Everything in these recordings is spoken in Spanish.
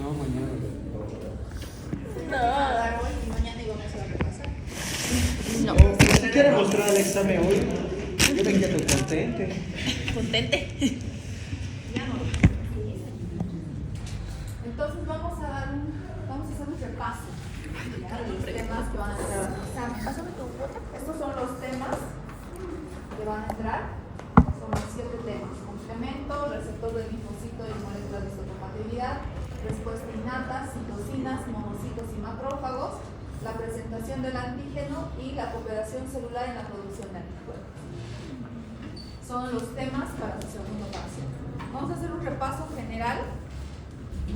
No, mañana. Y mañana íbamos a repasar. No. Si quieres mostrar el examen hoy, yo me quedo contente. Contente. Ya no. Entonces vamos a hacer un repaso ya, de los temas que van a entrar al examen. Pásame tu bota. Estos son los temas que van a entrar. Son los 7 temas: complemento, receptor del linfocito y moléculas de histocompatibilidad, respuesta innata, citocinas, monocitos y macrófagos, la presentación del antígeno y la cooperación celular en la producción de anticuerpos. Son los temas para su segundo parcial. Vamos a hacer un repaso general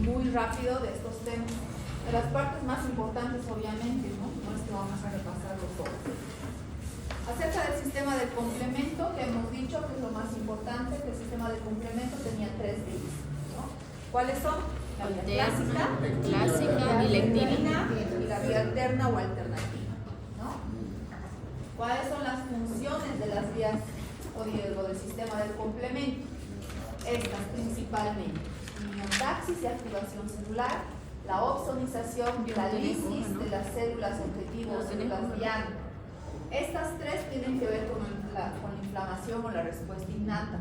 muy rápido de estos temas. De las partes más importantes, obviamente, ¿no? No es que vamos a repasarlos todos. Acerca del sistema de complemento, que hemos dicho que es lo más importante, que el sistema de complemento tenía 3 vías, ¿no? ¿Cuáles son? La vía clásica, bilectina y la vía alterna o alternativa, ¿no? ¿Cuáles son las funciones de las vías o del sistema del complemento? Estas principalmente: miotaxis y activación celular, la opsonización, la lisis de las células objetivo o células diana. Estas 3 tienen que ver con la inflamación o la respuesta innata.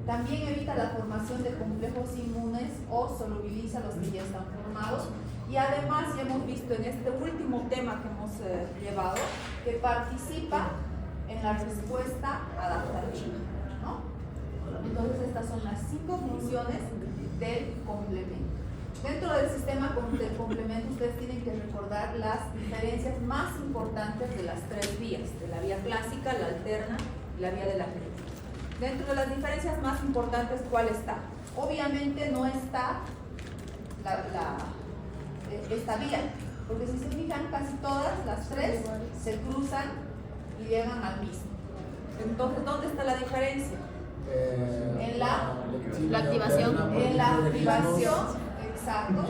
También evita la formación de complejos inmunes o solubiliza los que ya están formados. Y además, ya hemos visto en este último tema que hemos llevado, que participa en la respuesta adaptativa, ¿no? Entonces, estas son las 5 funciones del complemento. Dentro del sistema del complemento, ustedes tienen que recordar las diferencias más importantes de las 3 vías, de la vía clásica, la alterna y la vía de la alternativa. Dentro de las diferencias más importantes, ¿cuál está? Obviamente no está esta vía, porque si se fijan, casi todas las 3 se cruzan y llegan al mismo. Entonces, ¿dónde está la diferencia? En la activación. En la activación. Exacto.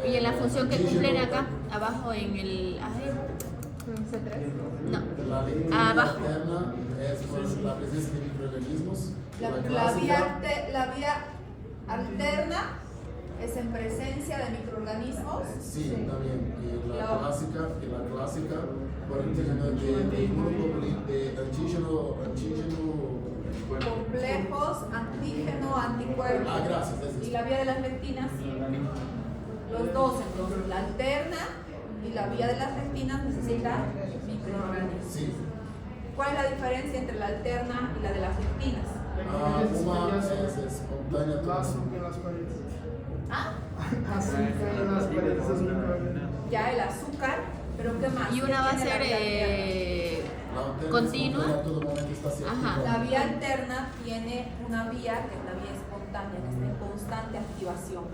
Y en la función que cumplen acá, abajo en el... No, abajo. La vía alterna es en presencia de microorganismos. Sí, también. Y la clásica, por el término de antígeno, complejos, antígeno, anticuerpos. Gracias. Y la vía de las lectinas, los dos. Entonces, la alterna y la vía de las lectinas necesitan microorganismos. Sí. ¿Cuál es la diferencia entre la alterna y la de las lectinas? Una es espontánea. Ya el azúcar, pero ¿qué más? Y una va a ser continua. Ajá. La vía alterna tiene una vía que es la vía espontánea, que está en constante activación, ¿no?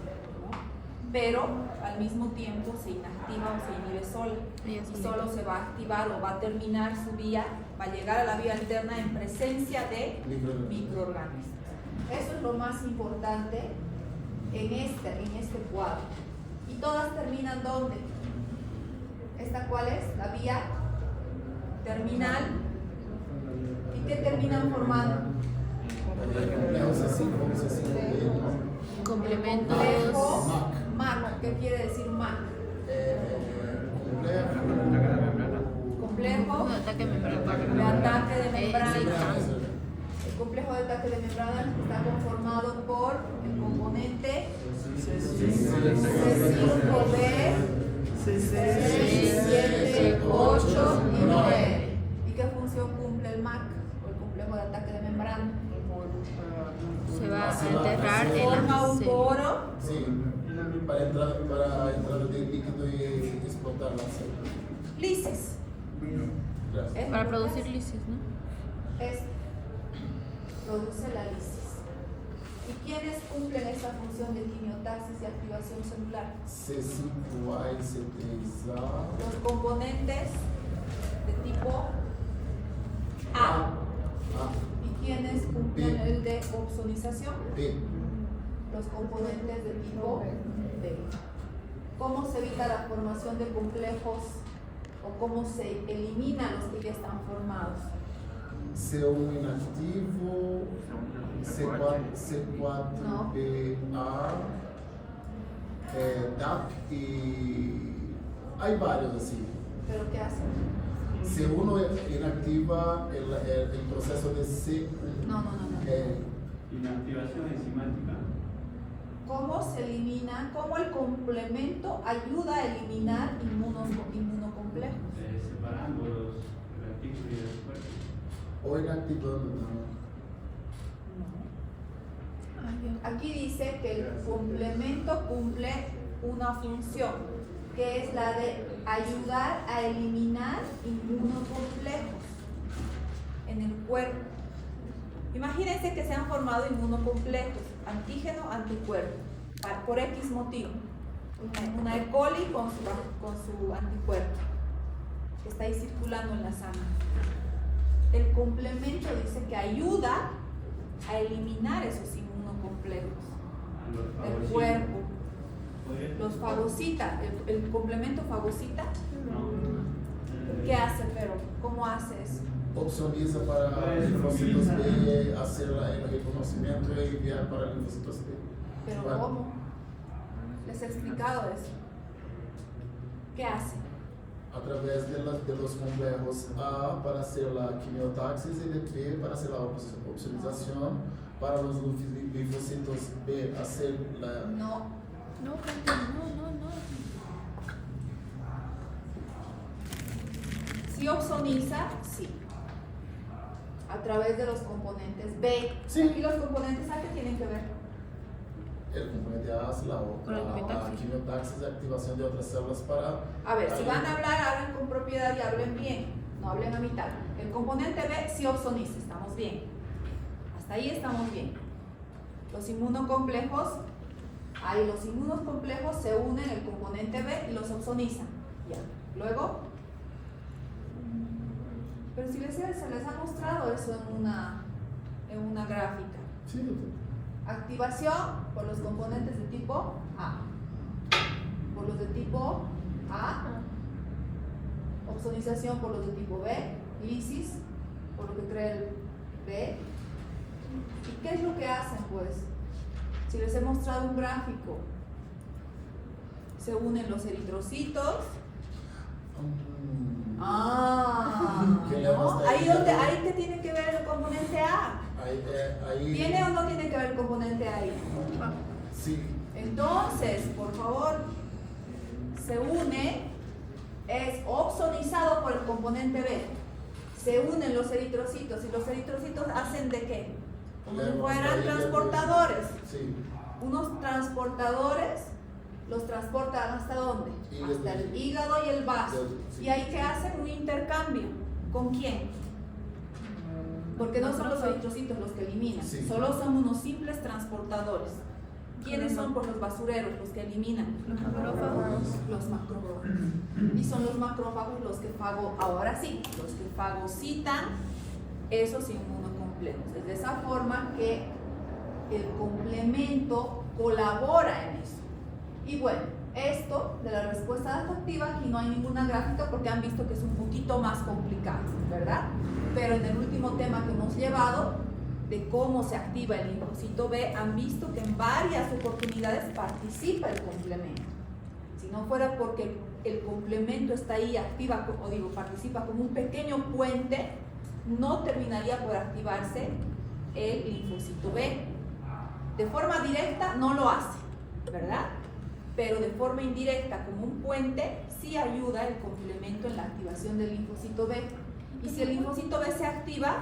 Pero al mismo tiempo se inactiva o se inhibe sola. Y solo se va a activar o va a terminar su vía, va a llegar a la vía alterna en presencia de microorganismos. Eso es lo más importante en este cuadro. ¿Y todas terminan dónde? ¿Esta cuál es? La vía terminal. ¿Y qué terminan formando? Complementos. MAC. ¿Qué quiere decir MAC? Complejo De ataque de membrana. de ataque de membrana. Sí. El complejo de ataque de membrana está conformado por el componente C5B, C7, 8 y 9. ¿Y qué función cumple el MAC o el complejo de ataque de membrana? Se va a enterrar en Forma la un célula. poro. Sí, para entrar de líquido y explotar la célula. Lisis. Gracias. Para producir lisis, ¿no? Produce la lisis. ¿Y quiénes cumplen esta función de quimiotaxis y activación celular? C5A y C3A. Los componentes de tipo A. ¿Y quiénes cumplen el de opsonización? B. Los componentes de tipo B. ¿Cómo se evita la formación de complejos o cómo se eliminan los que ya están formados? C1 inactivo, C4BA. DAP y hay varios así. ¿Pero qué hace? Si uno inactiva el proceso de C1, No. Inactivación enzimática. ¿Cómo se elimina, cómo el complemento ayuda a eliminar inmunocomplejos? Separando los retículos y los cuerpos. o inactivando también. Aquí dice que el complemento cumple una función, que es la de ayudar a eliminar inmunocomplejos en el cuerpo. Imagínense que se han formado inmunocomplejos, antígeno, anticuerpo, por X motivo. Una E. coli con su anticuerpo, que está ahí circulando en la sangre. El complemento dice que ayuda a eliminar esos inmunocomplejos del cuerpo. Los fagocita, el complemento fagocita. ¿Qué hace, pero? ¿Cómo hace eso? Opsoniza para linfocitos B, hacer el reconocimiento y enviar para linfocitos B. ¿Pero Bueno, cómo? Les he explicado eso. ¿Qué hace? a través de los complejos A para hacer la quimiotaxis y de B para hacer la opsonización, para los linfocitos B hacer la... No. Si opsoniza, sí. A través de los componentes B. Sí. ¿Y los componentes A qué tienen que ver? El componente A hace la quimiotaxis de activación de otras células para... A ver, si van a hablar, hablen con propiedad y hablen bien. No hablen a mitad. El componente B sí opsoniza, estamos bien. Hasta ahí estamos bien. Los inmunocomplejos, ahí los inmunocomplejos se unen el componente B y los opsonizan. Ya. Luego, pero si se les ha mostrado eso en una gráfica. Sí, doctor. Activación por los componentes de tipo A. Por los de tipo A. Opsonización por los de tipo B. Lisis por lo que crea el B. ¿Y qué es lo que hacen, pues? Si les he mostrado un gráfico, se unen los eritrocitos. ¿Qué le ¿No? gusta Ahí que tiene que ver el componente A. Ahí... ¿Tiene o no tiene que ver el componente A ahí? Sí. Entonces, por favor, se une, es opsonizado por el componente B. Se unen los eritrocitos y los eritrocitos hacen de qué? Como si fueran transportadores. Sí. Unos transportadores los transportan ¿hasta dónde? Hasta el hígado y el vaso. Y ahí que hacen un intercambio. ¿Con quién? Porque no son los eritrocitos los que eliminan, Sí. solo son unos simples transportadores. ¿Quiénes son por los basureros los que eliminan? Los macrófagos. Los macrófagos. Y son los macrófagos los que ahora sí, los que fagocitan esos inmunocomplejos. Es de esa forma que el complemento colabora en eso. Y bueno, esto de la respuesta adaptativa, aquí no hay ninguna gráfica porque han visto que es un poquito más complicado, ¿verdad? Pero en el último tema que hemos llevado, de cómo se activa el linfocito B, han visto que en varias oportunidades participa el complemento. Si no fuera porque el complemento está ahí, participa como un pequeño puente, no terminaría por activarse el linfocito B. De forma directa no lo hace, ¿verdad? Pero de forma indirecta, como un puente, sí ayuda el complemento en la activación del linfocito B. Y si el linfocito B se activa,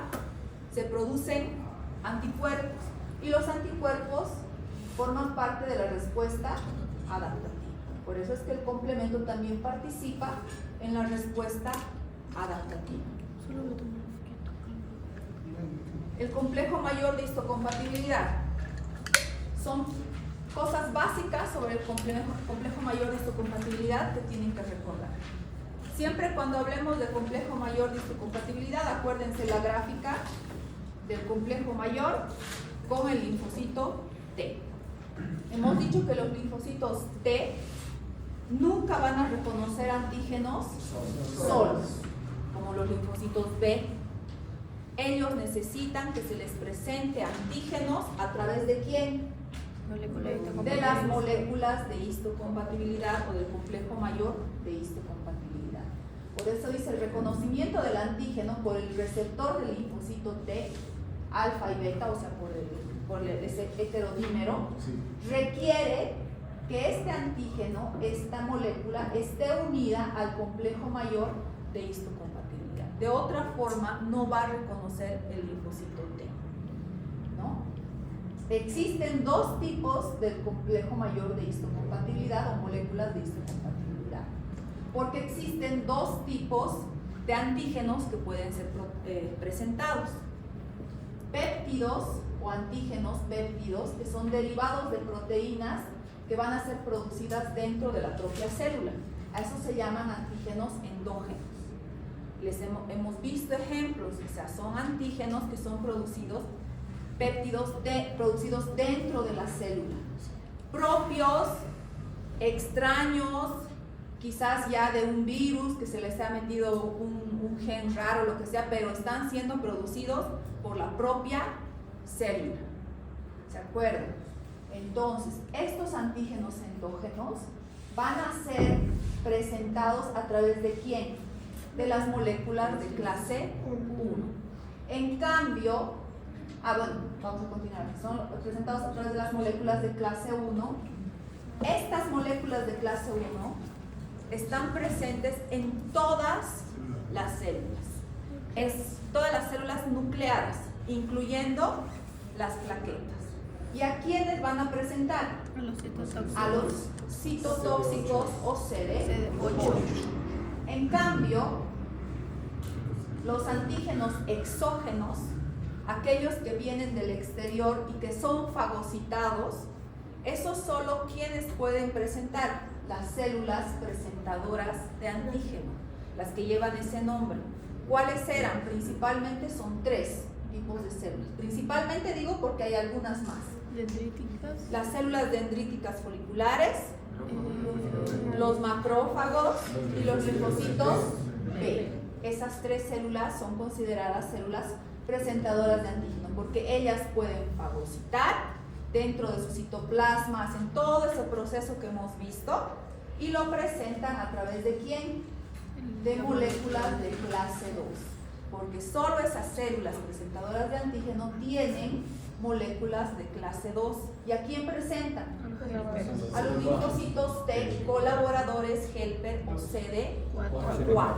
se producen anticuerpos. Y los anticuerpos forman parte de la respuesta adaptativa. Por eso es que el complemento también participa en la respuesta adaptativa. El complejo mayor de histocompatibilidad. Son cosas básicas sobre el complejo mayor de histocompatibilidad que tienen que recordar. Siempre cuando hablemos de complejo mayor de histocompatibilidad, acuérdense la gráfica del complejo mayor con el linfocito T. Hemos dicho que los linfocitos T nunca van a reconocer antígenos solos, como los linfocitos B. Ellos necesitan que se les presente antígenos a través de ¿quién? de las moléculas de histocompatibilidad o del complejo mayor de histocompatibilidad. Por eso dice el reconocimiento del antígeno por el receptor del linfocito T, alfa y beta, o sea, por ese heterodímero, requiere que este antígeno, esta molécula, esté unida al complejo mayor de histocompatibilidad. De otra forma, no va a reconocer el linfocito T, ¿no? Existen dos tipos del complejo mayor de histocompatibilidad o moléculas de histocompatibilidad, porque existen dos tipos de antígenos que pueden ser presentados. Péptidos o antígenos péptidos, que son derivados de proteínas que van a ser producidas dentro de la propia célula. A eso se llaman antígenos endógenos. Hemos visto ejemplos, o sea, son antígenos que son producidos, péptidos producidos dentro de la célula, propios, extraños, quizás ya de un virus que se les ha metido un gen raro, lo que sea, pero están siendo producidos por la propia célula. ¿Se acuerdan? Entonces, estos antígenos endógenos van a ser presentados a través de ¿quién? De las moléculas de clase 1. En cambio, bueno, vamos a continuar. Son presentados a través de las moléculas de clase 1. Estas moléculas de clase 1 están presentes en todas las células. Todas las células nucleares, incluyendo las plaquetas. ¿Y a quiénes van a presentar? A los citotóxicos o CD8. En cambio, los antígenos exógenos, aquellos que vienen del exterior y que son fagocitados, esos solo quienes pueden presentar, las células presentadoras de antígeno, las que llevan ese nombre. ¿Cuáles eran? Principalmente son 3 tipos de células. Principalmente digo porque hay algunas más. Dendríticas. Las células dendríticas foliculares, los macrófagos y los linfocitos B. Esas 3 células son consideradas células presentadoras de antígeno porque ellas pueden fagocitar dentro de su citoplasma, hacen todo ese proceso que hemos visto y lo presentan a través de ¿quién? De moléculas de clase 2, porque solo esas células presentadoras de antígeno tienen moléculas de clase 2. ¿Y a quién presentan? A los linfocitos T, colaboradores helper o CD4.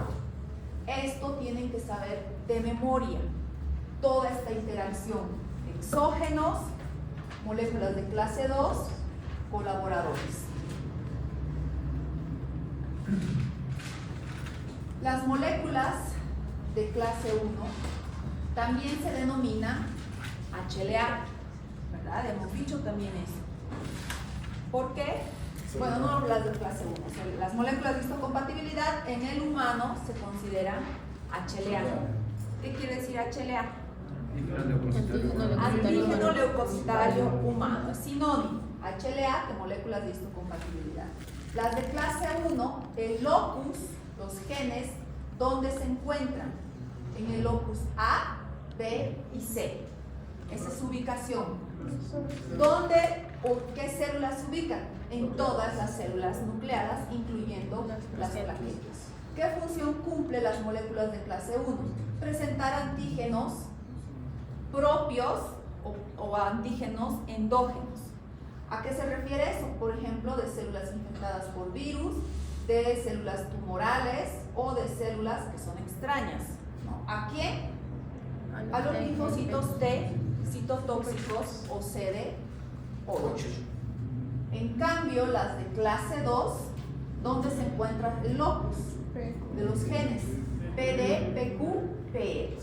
Esto tienen que saber de memoria, toda esta interacción, exógenos, moléculas de clase 2, colaboradores. Las moléculas de clase 1 también se denominan HLA, ¿verdad? Hemos dicho también eso. ¿Por qué? Bueno, no las de clase 1. O sea, las moléculas de histocompatibilidad en el humano se consideran HLA. ¿Qué quiere decir HLA? Antígeno leucocitario humano. Es sinónimo. HLA de moléculas de histocompatibilidad. Las de clase 1, el locus, los genes, ¿dónde se encuentran? En el locus A, B y C. Esa es su ubicación. ¿Dónde o qué células se ubican? En todas las células nucleadas, incluyendo las plaquetas. ¿Qué función cumplen las moléculas de clase 1? Presentar antígenos propios o antígenos endógenos. ¿A qué se refiere eso? Por ejemplo, de células infectadas por virus, de células tumorales o de células que son extrañas, ¿no? ¿A quién? A los linfocitos T, citotóxicos o CD8. En cambio, las de clase 2, ¿dónde se encuentra el locus de los genes? PD, PQ, PE.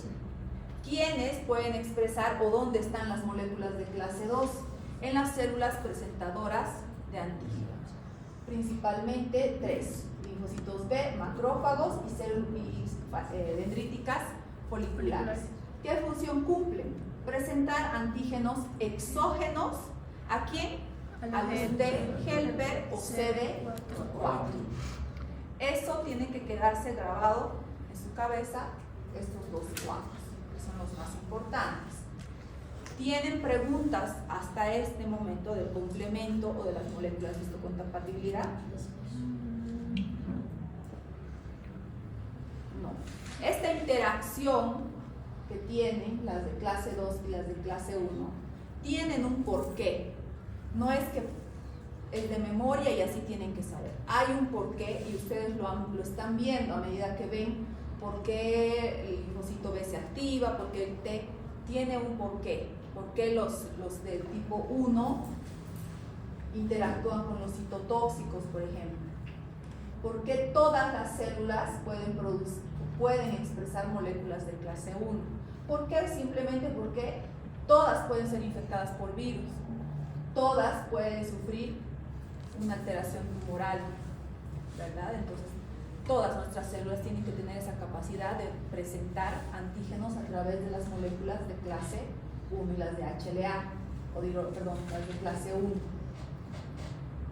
¿Quiénes pueden expresar o dónde están las moléculas de clase 2? En las células presentadoras de antígenos. Principalmente 3, linfocitos B, macrófagos y células dendríticas foliculares. ¿Qué función cumplen? Presentar antígenos exógenos. ¿A quién? A los T helper o CD4. Eso tiene que quedarse grabado en su cabeza, estos dos cuadros, que son los más importantes. ¿Tienen preguntas hasta este momento del complemento o de las moléculas de histocompatibilidad? No. Esta interacción que tienen las de clase 2 y las de clase 1 tienen un porqué. No es que es de memoria y así tienen que saber. Hay un porqué y ustedes lo están viendo a medida que ven por qué el linfocito B se activa, por qué el T tiene un porqué. ¿Por qué los del tipo 1 interactúan con los citotóxicos, por ejemplo? ¿Por qué todas las células pueden expresar moléculas de clase 1? ¿Por qué? Simplemente porque todas pueden ser infectadas por virus. Todas pueden sufrir una alteración tumoral, ¿verdad? Entonces, todas nuestras células tienen que tener esa capacidad de presentar antígenos a través de las moléculas de clase 1 y las de HLA, las de clase 1.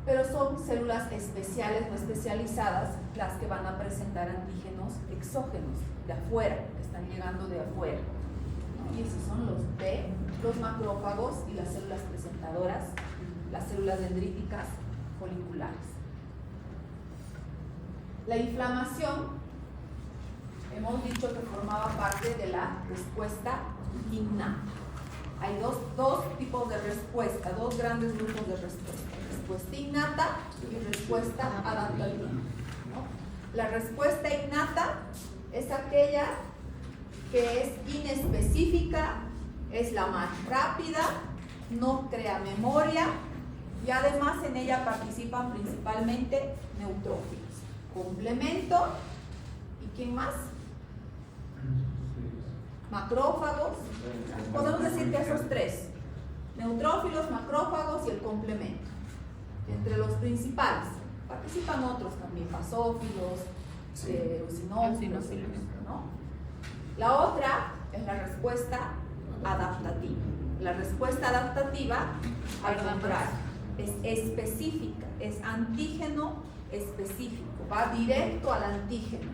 Pero son células especiales o especializadas las que van a presentar antígenos exógenos, de afuera, que están llegando de afuera, ¿no? Y esos son los B, los macrófagos y las células presentadoras, las células dendríticas foliculares. La inflamación, hemos dicho que formaba parte de la respuesta innata. Hay dos tipos de respuesta, dos grandes grupos de respuesta. Respuesta innata y respuesta adaptativa, ¿no? La respuesta innata es aquella que es inespecífica, es la más rápida, no crea memoria y además en ella participan principalmente neutrófilos. Complemento, ¿y quién más? Macrófagos. Podemos decir que esos tres: neutrófilos, macrófagos y el complemento. Entre los principales participan otros también, basófilos, eosinófilos, ¿no? La otra es la respuesta adaptativa. La respuesta adaptativa, al contrario, es específica, es antígeno específico, va directo al antígeno.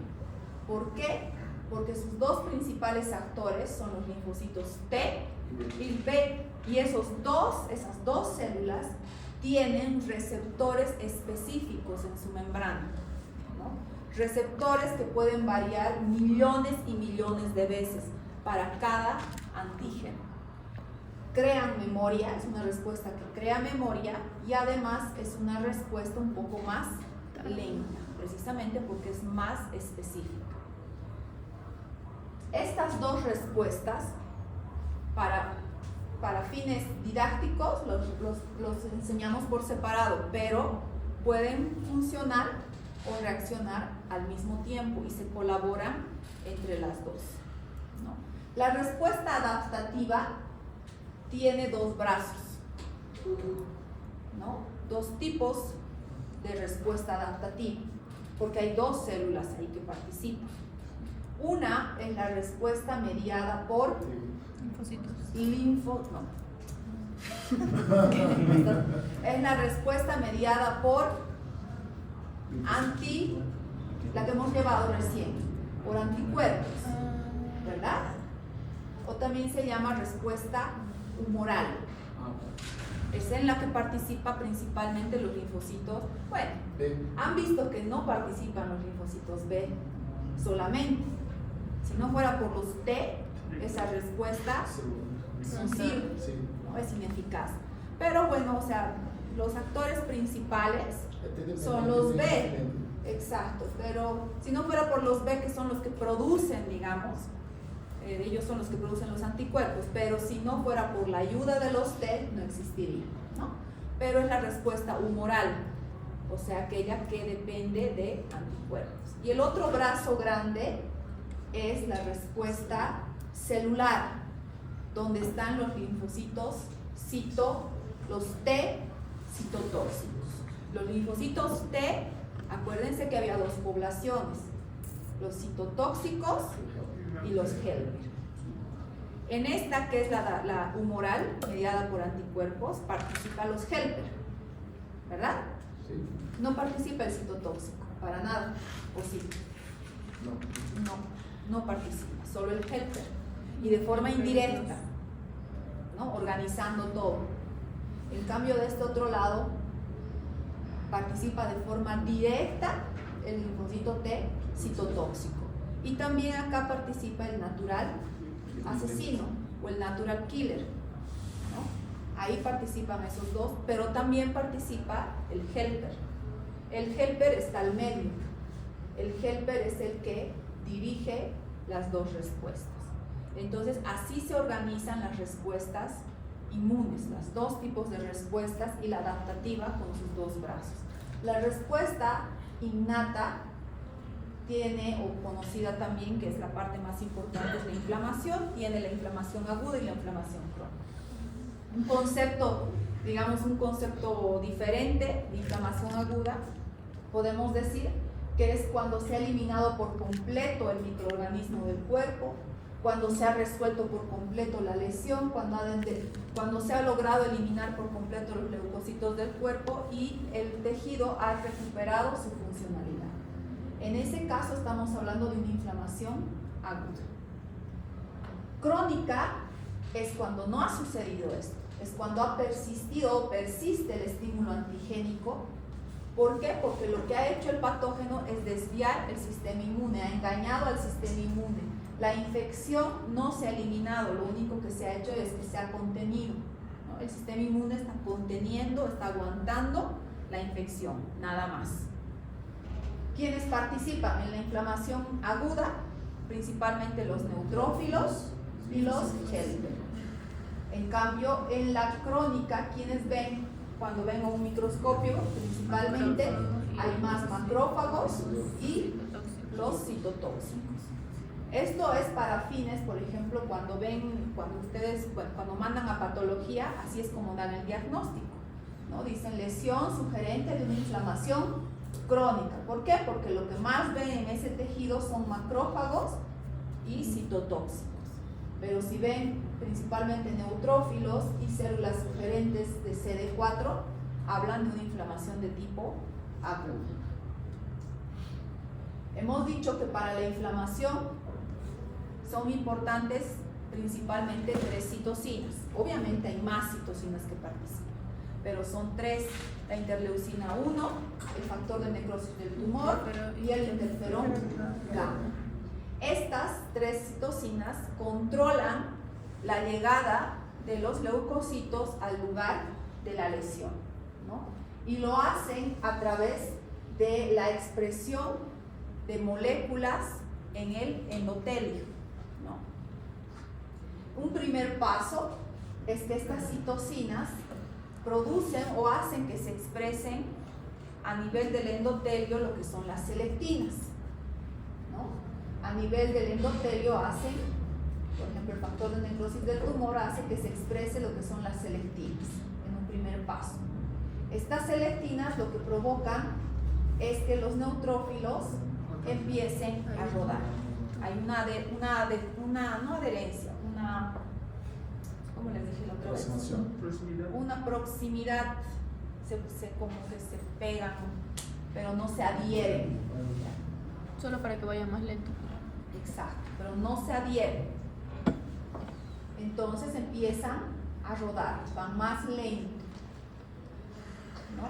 ¿Por qué? Porque sus dos principales actores son los linfocitos T y B, y esas dos células tienen receptores específicos en su membrana, ¿no? Receptores que pueden variar millones y millones de veces para cada antígeno. Crean memoria, es una respuesta que crea memoria y además es una respuesta un poco más lenta, precisamente porque es más específica. Estas dos respuestas, para fines didácticos, los enseñamos por separado, pero pueden funcionar o reaccionar al mismo tiempo y se colaboran entre las dos, ¿no? La respuesta adaptativa tiene dos brazos, ¿no? Dos tipos de respuesta adaptativa, porque hay dos células ahí que participan. Una es la respuesta mediada por es la respuesta mediada por la que hemos llevado recién, por anticuerpos, ¿verdad? O también se llama respuesta humoral. Es en la que participa principalmente los linfocitos. Bueno, han visto que no participan los linfocitos B solamente. Si no fuera por los T, esa respuesta no sirve, ¿no? Es ineficaz. Pero bueno, o sea, los actores principales son los B. Exacto, pero si no fuera por los B, que son los que producen, digamos, ellos son los que producen los anticuerpos, pero si no fuera por la ayuda de los T, no existiría, ¿no? Pero es la respuesta humoral, o sea, aquella que depende de anticuerpos. Y el otro brazo grande es la respuesta celular, donde están los linfocitos los T citotóxicos. Los linfocitos T, acuérdense que había dos poblaciones, los citotóxicos y los helper. En esta, que es la humoral, mediada por anticuerpos, participa los helper, ¿verdad? Sí. No participa el citotóxico, para nada, ¿o sí? No participa, solo el helper, y de forma indirecta. ¿no? Organizando todo. En cambio, de este otro lado, participa de forma directa el linfocito T citotóxico. Y también acá participa el natural asesino o el natural killer, ¿no? Ahí participan esos dos, pero también participa el helper. El helper está al medio. El helper es el que dirige las dos respuestas. Entonces, así se organizan las respuestas inmunes, los dos tipos de respuestas y la adaptativa con sus dos brazos. La respuesta innata tiene, o conocida también, que es la parte más importante, es la inflamación. Tiene la inflamación aguda y la inflamación crónica. Un concepto, digamos, un concepto diferente de inflamación aguda, podemos decir que es cuando se ha eliminado por completo el microorganismo del cuerpo, cuando se ha resuelto por completo la lesión, cuando se ha logrado eliminar por completo los leucocitos del cuerpo y el tejido ha recuperado su funcionalidad. En ese caso estamos hablando de una inflamación aguda. Crónica es cuando no ha sucedido esto, es cuando ha persistido o persiste el estímulo antigénico. ¿Por qué? Porque lo que ha hecho el patógeno es desviar el sistema inmune, ha engañado al sistema inmune. La infección no se ha eliminado, lo único que se ha hecho es que se ha contenido, ¿no? El sistema inmune está conteniendo, está aguantando la infección, nada más. ¿Quiénes participan en la inflamación aguda? Principalmente los neutrófilos y los helper. En cambio, en la crónica, ¿quiénes ven? Cuando ven a un microscopio, principalmente hay más macrófagos y los citotóxicos. Esto es para fines, por ejemplo, cuando mandan a patología, así es como dan el diagnóstico, ¿no? Dicen lesión sugerente de una inflamación crónica. ¿Por qué? Porque lo que más ven en ese tejido son macrófagos y citotóxicos. Pero si ven principalmente neutrófilos y células sugerentes de CD4, hablan de una inflamación de tipo agudo. Hemos dicho que para la inflamación son importantes principalmente 3 citocinas. Obviamente hay más citocinas que participan, pero son 3: la interleucina 1, el factor de necrosis del tumor y el interferón gamma. Estas 3 citocinas controlan la llegada de los leucocitos al lugar de la lesión, ¿no? Y lo hacen a través de la expresión de moléculas en el endotelio, ¿no? Un primer paso es que estas citocinas producen o hacen que se expresen a nivel del endotelio lo que son las selectinas, ¿no? A nivel del endotelio hacen, por ejemplo, el factor de necrosis del tumor hace que se exprese lo que son las selectinas en un primer paso. Estas selectinas lo que provocan es que los neutrófilos empiecen a rodar. Hay no adherencia, ¿cómo les dije la otra vez? Una proximidad, como que se pegan, pero no se adhieren. Solo para que vaya más lento. Exacto, pero no se adhieren. Entonces empiezan a rodar, van más lento, ¿no?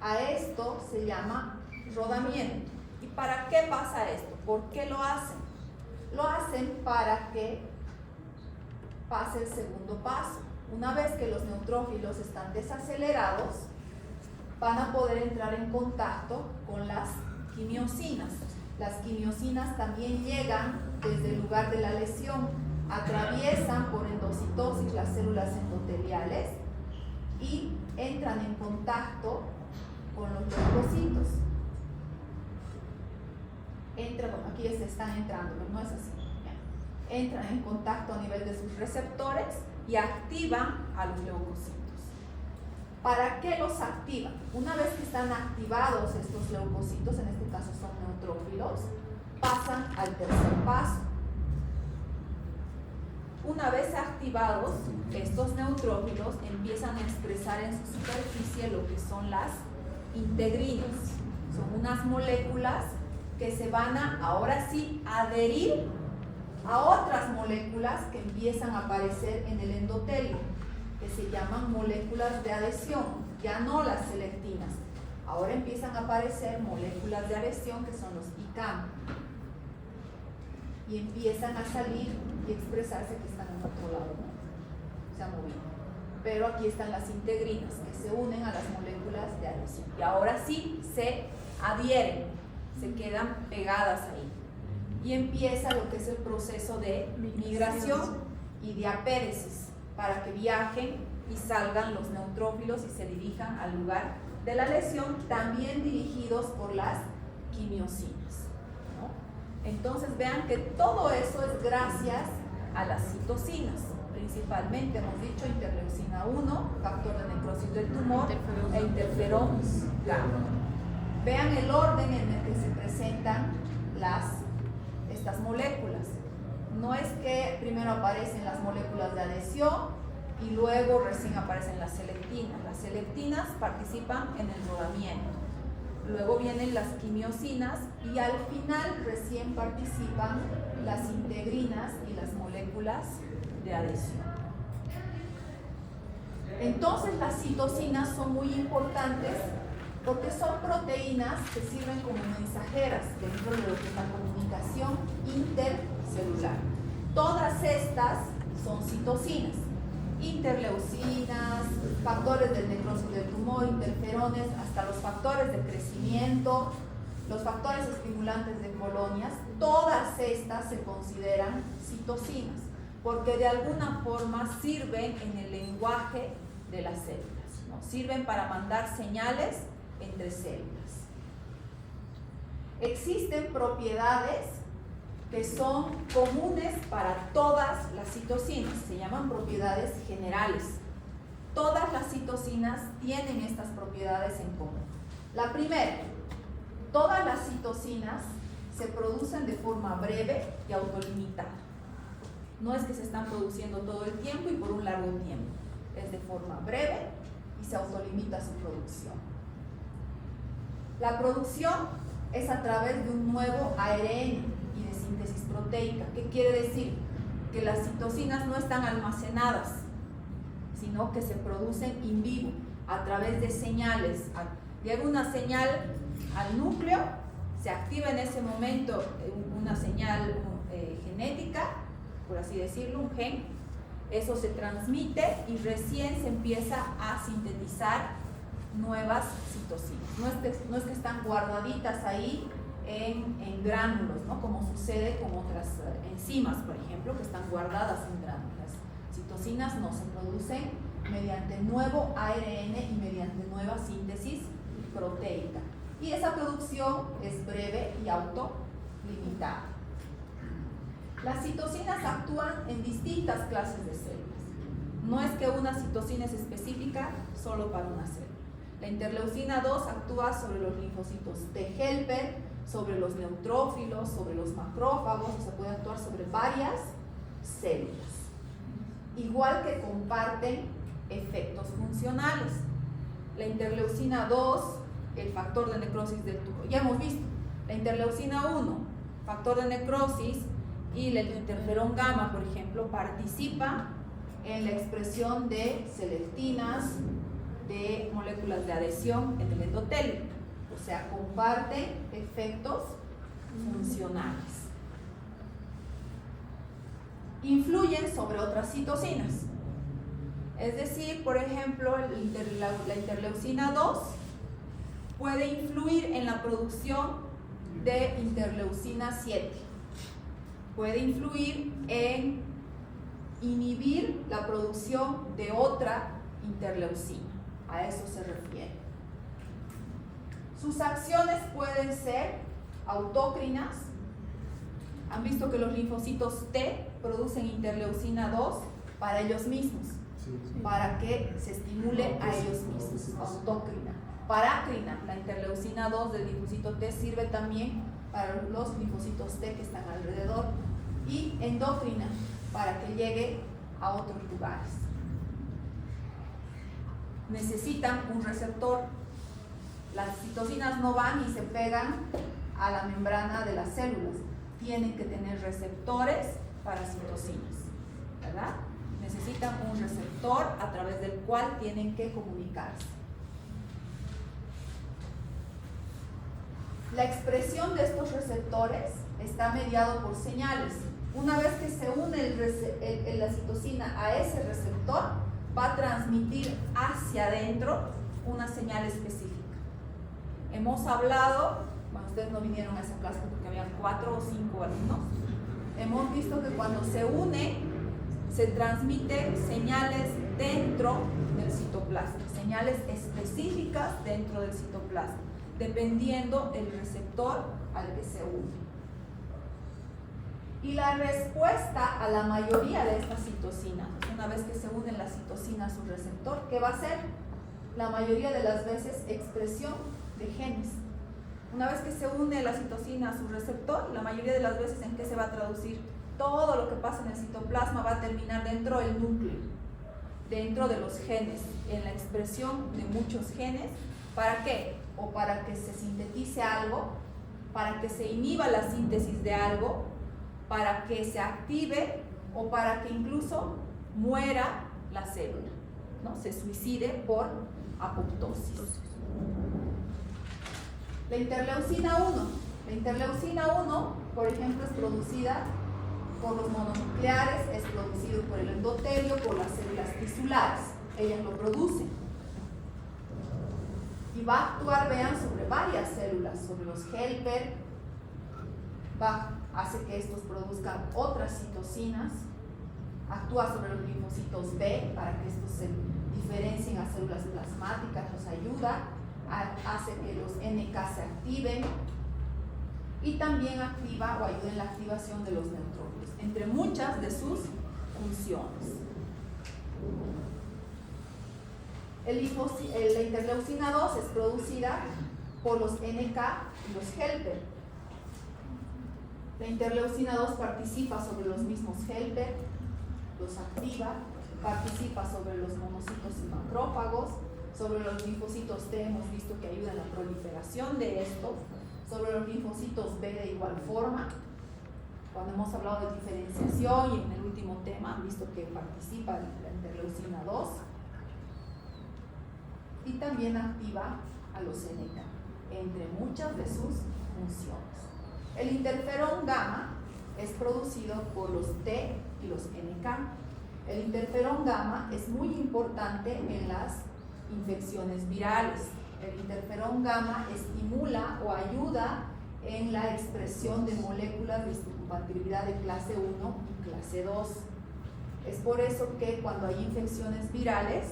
A esto se llama rodamiento. ¿Y para qué pasa esto? ¿Por qué lo hacen? Lo hacen para que pase el segundo paso. Una vez que los neutrófilos están desacelerados, van a poder entrar en contacto con las quimiosinas. Las quimiosinas también llegan desde el lugar de la lesión, atraviesan por endocitosis las células endoteliales y entran en contacto con los leucocitos. Aquí ya se están entrando, pero no es así. Entran en contacto a nivel de sus receptores y activan a los leucocitos. ¿Para qué los activan? Una vez que están activados estos leucocitos, en este caso son neutrófilos, pasan al tercer paso. Una vez activados, estos neutrófilos empiezan a expresar en su superficie lo que son las integrinas. Son unas moléculas que se van a, ahora sí, adherir a otras moléculas que empiezan a aparecer en el endotelio, que se llaman moléculas de adhesión, ya no las selectinas. Ahora empiezan a aparecer moléculas de adhesión que son los ICAM. Y empiezan a salir y expresarse que están en otro lado, ¿no? Se han movido. Pero aquí están las integrinas que se unen a las moléculas de adhesión. Y ahora sí se adhieren, se quedan pegadas ahí. Y empieza lo que es el proceso de migración y de apéresis para que viajen y salgan los neutrófilos y se dirijan al lugar de la lesión, también dirigidos por las quimiosinas, ¿no? Entonces vean que todo eso es gracias a las citocinas. Principalmente hemos dicho interleucina 1, factor de necrosis del tumor, e interferón gamma. Vean el orden en el que se presentan estas moléculas. No es que primero aparecen las moléculas de adhesión y luego recién aparecen las selectinas. Las selectinas participan en el rodamiento. Luego vienen las quimiosinas y al final recién participan las integrinas y las moléculas de adhesión. Entonces las citocinas son muy importantes porque son proteínas que sirven como mensajeras dentro de lo que es la comunicación intercelular. Todas estas son citocinas, interleucinas, factores de necrosis del tumor, interferones, hasta los factores de crecimiento, los factores estimulantes de colonias, todas estas se consideran citocinas, porque de alguna forma sirven en el lenguaje de las células, ¿no? Sirven para mandar señales entre células. Existen propiedades que son comunes para todas las citocinas, se llaman propiedades generales. Todas las citocinas tienen estas propiedades en común. La primera, todas las citocinas se producen de forma breve y autolimitada. No es que se están produciendo todo el tiempo y por un largo tiempo. Es de forma breve y se autolimita su producción. La producción es a través de un nuevo ARN y de síntesis proteica. ¿Qué quiere decir? Que las citocinas no están almacenadas, sino que se producen in vivo, a través de señales. Llega una señal al núcleo, se activa en ese momento una señal genética, por así decirlo, un gen. Eso se transmite y recién se empieza a sintetizar nuevas citocinas. No es que están guardaditas ahí en gránulos, ¿no? Como sucede con otras enzimas, por ejemplo, que están guardadas en gránulos. Citocinas no se producen mediante nuevo ARN y mediante nueva síntesis proteica. Y esa producción es breve y autolimitada. Las citocinas actúan en distintas clases de células. No es que una citocina es específica solo para una célula. La interleucina 2 actúa sobre los linfocitos T helper, sobre los neutrófilos, sobre los macrófagos, o sea, puede actuar sobre varias células. Igual que comparten efectos funcionales. La interleucina 2, el factor de necrosis del tumor. Ya hemos visto, la interleucina 1, factor de necrosis, y el interferón gamma, por ejemplo, participa en la expresión de selectinas, de moléculas de adhesión en el endotelio. O sea, comparten efectos funcionales. Influyen sobre otras citocinas. Es decir, por ejemplo, la interleucina 2 puede influir en la producción de interleucina 7. Puede influir en inhibir la producción de otra interleucina. A eso se refiere. Sus acciones pueden ser autócrinas. Han visto que los linfocitos T producen interleucina 2 para ellos mismos, para que se estimule a ellos mismos. Autócrina. Parácrina, la interleucina 2 del linfocito T sirve también para los linfocitos T que están alrededor. Y endocrina, para que llegue a otros lugares. Necesitan un receptor. Las citocinas no van y se pegan a la membrana de las células. Tienen que tener receptores parasitocinas, ¿verdad? Necesitan un receptor a través del cual tienen que comunicarse. La expresión de estos receptores está mediado por señales. Una vez que se une la citocina a ese receptor, va a transmitir hacia adentro una señal específica. Hemos hablado, bueno, ustedes no vinieron a esa clase porque habían 4 o 5 alumnos. Hemos visto que cuando se une, se transmiten señales dentro del citoplasma, señales específicas dentro del citoplasma, dependiendo el receptor al que se une. Y la respuesta a la mayoría de estas citocinas, una vez que se une la citocina a su receptor, ¿qué va a ser? La mayoría de las veces expresión de genes. Una vez que se une la citocina a su receptor, la mayoría de las veces en qué se va a traducir todo lo que pasa en el citoplasma va a terminar dentro del núcleo, dentro de los genes, en la expresión de muchos genes. ¿Para qué? O para que se sintetice algo, para que se inhiba la síntesis de algo, para que se active o para que incluso muera la célula, ¿no? Se suicide por apoptosis. La interleucina 1. La interleucina 1, por ejemplo, es producida por los mononucleares, es producido por el endotelio, por las células tisulares. Ellas lo producen. Y va a actuar, vean, sobre varias células, sobre los helper, hace que estos produzcan otras citocinas, actúa sobre los linfocitos B para que estos se diferencien a células plasmáticas, los ayuda, hace que los NK se activen y también activa o ayuda en la activación de los neutrófilos, entre muchas de sus funciones. La interleucina 2 es producida por los NK y los helper. La interleucina 2 participa sobre los mismos helper, los activa, participa sobre los monocitos y macrófagos, sobre los linfocitos T hemos visto que ayuda en la proliferación de estos, sobre los linfocitos B de igual forma. Cuando hemos hablado de diferenciación y en el último tema han visto que participa la interleucina 2 y también activa a los NK, entre muchas de sus funciones. El interferón gamma es producido por los T y los NK. El interferón gamma es muy importante en las infecciones virales. El interferón gamma estimula o ayuda en la expresión de moléculas de histocompatibilidad de clase 1 y clase 2. Es por eso que cuando hay infecciones virales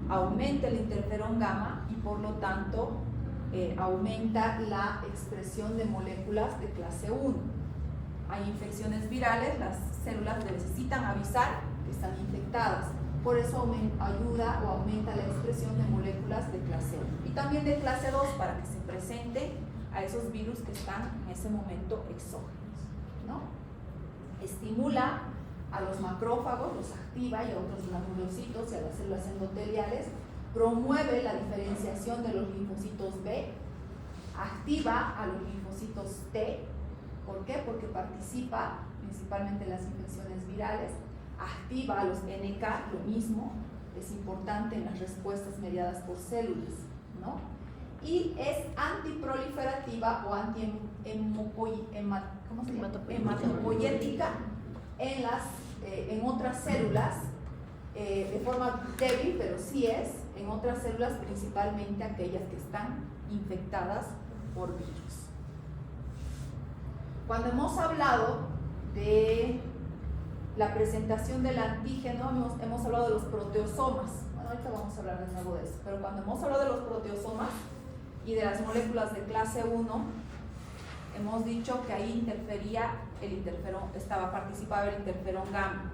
aumenta el interferón gamma y por lo tanto aumenta la expresión de moléculas de clase 1. Hay infecciones virales, las células necesitan avisar que están infectadas. Por eso ayuda o aumenta la expresión de moléculas de clase 1 y también de clase 2 para que se presente a esos virus que están en ese momento exógenos, ¿no? Estimula a los macrófagos, los activa y a otros granulocitos y a las células endoteliales, promueve la diferenciación de los linfocitos B, activa a los linfocitos T. ¿Por qué? Porque participa principalmente en las infecciones virales, activa a los NK, lo mismo, es importante en las respuestas mediadas por células, ¿no? Y es antiproliferativa o hematopoyética en otras células, de forma débil, pero sí es en otras células, principalmente aquellas que están infectadas por virus. Cuando hemos hablado de la presentación del antígeno, hemos hablado de los proteosomas. Bueno, ahorita vamos a hablar de nuevo de eso, pero cuando hemos hablado de los proteosomas y de las moléculas de clase 1, hemos dicho que ahí interfería el interferón, participaba el interferón gamma.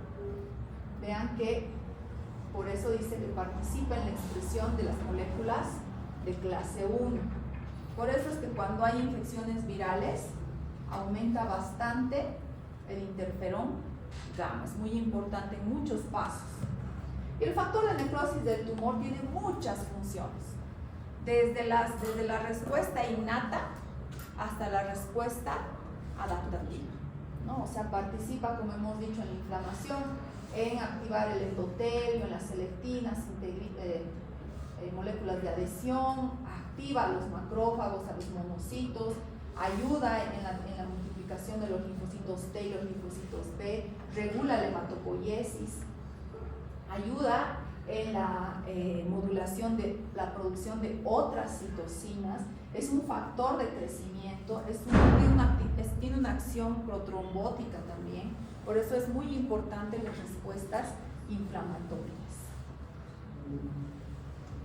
Vean que por eso dice que participa en la expresión de las moléculas de clase 1. Por eso es que cuando hay infecciones virales aumenta bastante el interferón gamma. Es muy importante en muchos pasos. Y el factor de necrosis del tumor tiene muchas funciones, desde la respuesta innata hasta la respuesta adaptativa, ¿no? O sea, participa, como hemos dicho, en la inflamación, en activar el endotelio, en las selectinas, moléculas de adhesión, activa a los macrófagos, a los monocitos, ayuda en la multiplicación de los linfocitos T y los linfocitos B, regula la hematopoiesis, ayuda en la modulación de la producción de otras citocinas, es un factor de crecimiento, tiene una acción protrombótica también, por eso es muy importante las respuestas inflamatorias.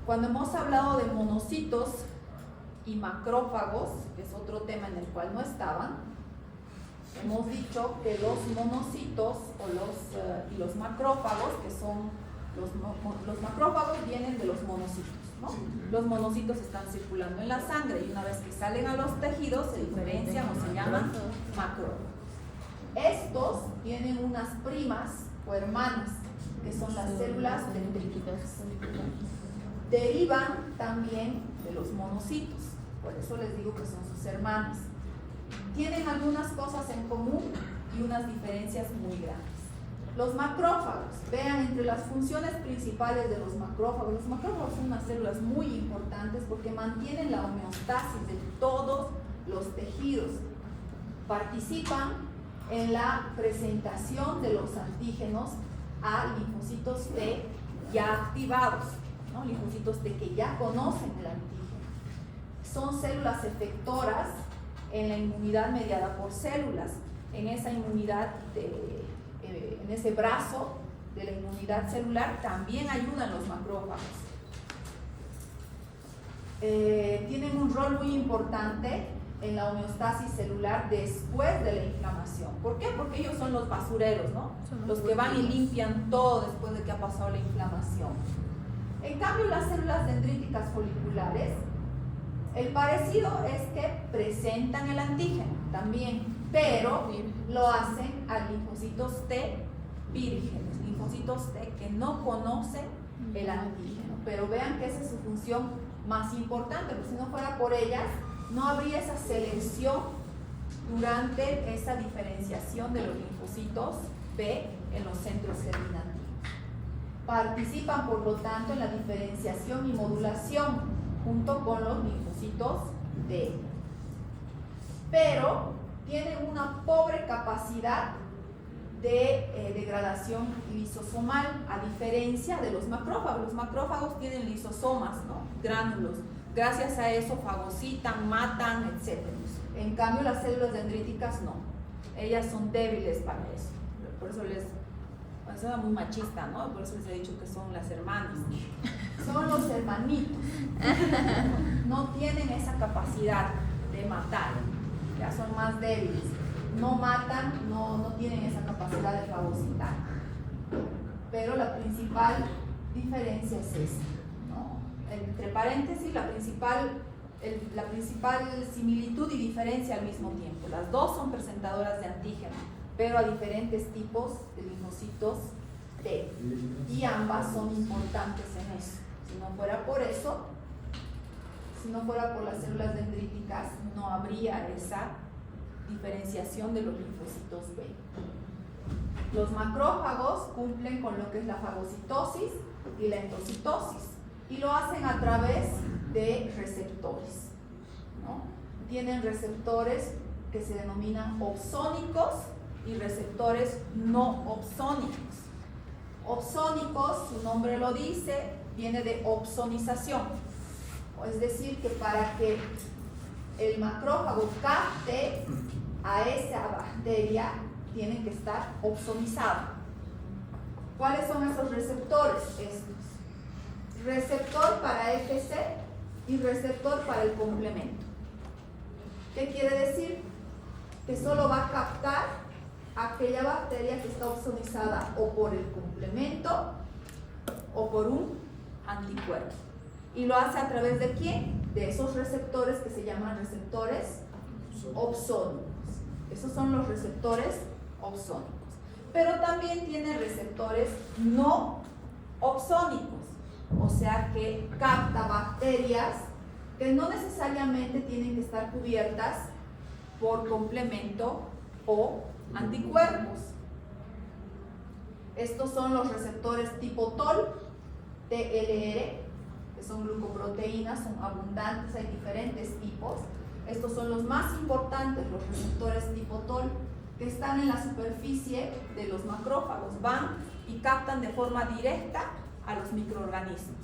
Cuando hemos hablado de monocitos y macrófagos, que es otro tema en el cual no estaban, hemos dicho que los monocitos y los macrófagos, que son los macrófagos vienen de los monocitos, ¿no? Los monocitos están circulando en la sangre y una vez que salen a los tejidos se diferencian o se llaman macrófagos. Estos tienen unas primas o hermanas, que son las células dendríticas. Derivan también de los monocitos, por eso les digo que son sus hermanas. Tienen algunas cosas en común y unas diferencias muy grandes. Los macrófagos, vean, entre las funciones principales de los macrófagos son unas células muy importantes porque mantienen la homeostasis de todos los tejidos. Participan en la presentación de los antígenos a linfocitos T ya activados, ¿no? Linfocitos T que ya conocen el antígeno. Son células efectoras en la inmunidad mediada por células. En esa inmunidad, en ese brazo de la inmunidad celular también ayudan los macrófagos. Tienen un rol muy importante en la homeostasis celular después de la inflamación. ¿Por qué? Porque ellos son los basureros, ¿no? Los que van y limpian todo después de que ha pasado la inflamación. En cambio, las células dendríticas foliculares, el parecido es que presentan el antígeno también, pero lo hacen a linfocitos T vírgenes, linfocitos T que no conocen el antígeno. Pero vean que esa es su función más importante, porque si no fuera por ellas, no habría esa selección durante esa diferenciación de los linfocitos B en los centros germinativos. Participan, por lo tanto, en la diferenciación y modulación junto con los linfocitos D. Pero tienen una pobre capacidad de degradación lisosomal, a diferencia de los macrófagos. Los macrófagos tienen lisosomas, ¿no? Gránulos. Gracias a eso fagocitan, matan, etc. En cambio, las células dendríticas no. Ellas son débiles para eso. Por eso suena muy machista, ¿no? Por eso les he dicho que son las hermanas. Son los hermanitos. No tienen esa capacidad de matar. Ya son más débiles. No matan, no tienen esa capacidad de fagocitar. Pero la principal diferencia es esa, ¿no? Entre paréntesis, la principal similitud y diferencia al mismo tiempo. Las dos son presentadoras de antígeno, pero a diferentes tipos de linfocitos T. Y ambas son importantes en eso. Si no fuera por eso, si no fuera por las células dendríticas, no habría esa diferenciación de los linfocitos B. Los macrófagos cumplen con lo que es la fagocitosis y la endocitosis y lo hacen a través de receptores, ¿no? Tienen receptores que se denominan opsónicos y receptores no opsónicos. Opsónicos, su nombre lo dice, viene de opsonización, es decir, que para que el macrófago capte a esa bacteria tiene que estar opsonizado. ¿Cuáles son esos receptores? Estos. Receptor para FC y receptor para el complemento. ¿Qué quiere decir? Que solo va a captar aquella bacteria que está opsonizada o por el complemento o por un anticuerpo. ¿Y lo hace a través de quién? De esos receptores que se llaman receptores opsónicos. Esos son los receptores opsónicos. Pero también tiene receptores no opsónicos, o sea que capta bacterias que no necesariamente tienen que estar cubiertas por complemento o anticuerpos. Estos son los receptores tipo TOL, TLR, que son glucoproteínas, son abundantes, hay diferentes tipos. Estos son los más importantes, los receptores tipo TOL, que están en la superficie de los macrófagos, van y captan de forma directa a los microorganismos,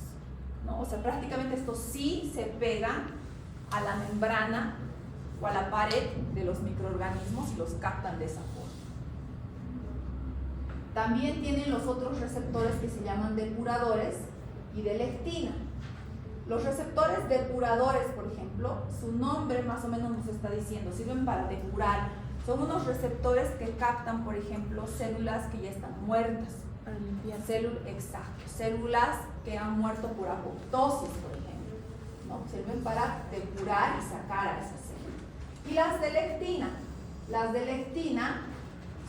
¿no? O sea, prácticamente estos sí se pegan a la membrana o a la pared de los microorganismos y los captan de esa forma. También tienen los otros receptores que se llaman depuradores y de lectina. Los receptores depuradores, por ejemplo, su nombre más o menos nos está diciendo, sirven para depurar. Son unos receptores que captan, por ejemplo, células que ya están muertas. Para limpiar. Exacto, células que han muerto por apoptosis, por ejemplo, ¿no? Sirven para depurar y sacar a esas células. Y las de lectina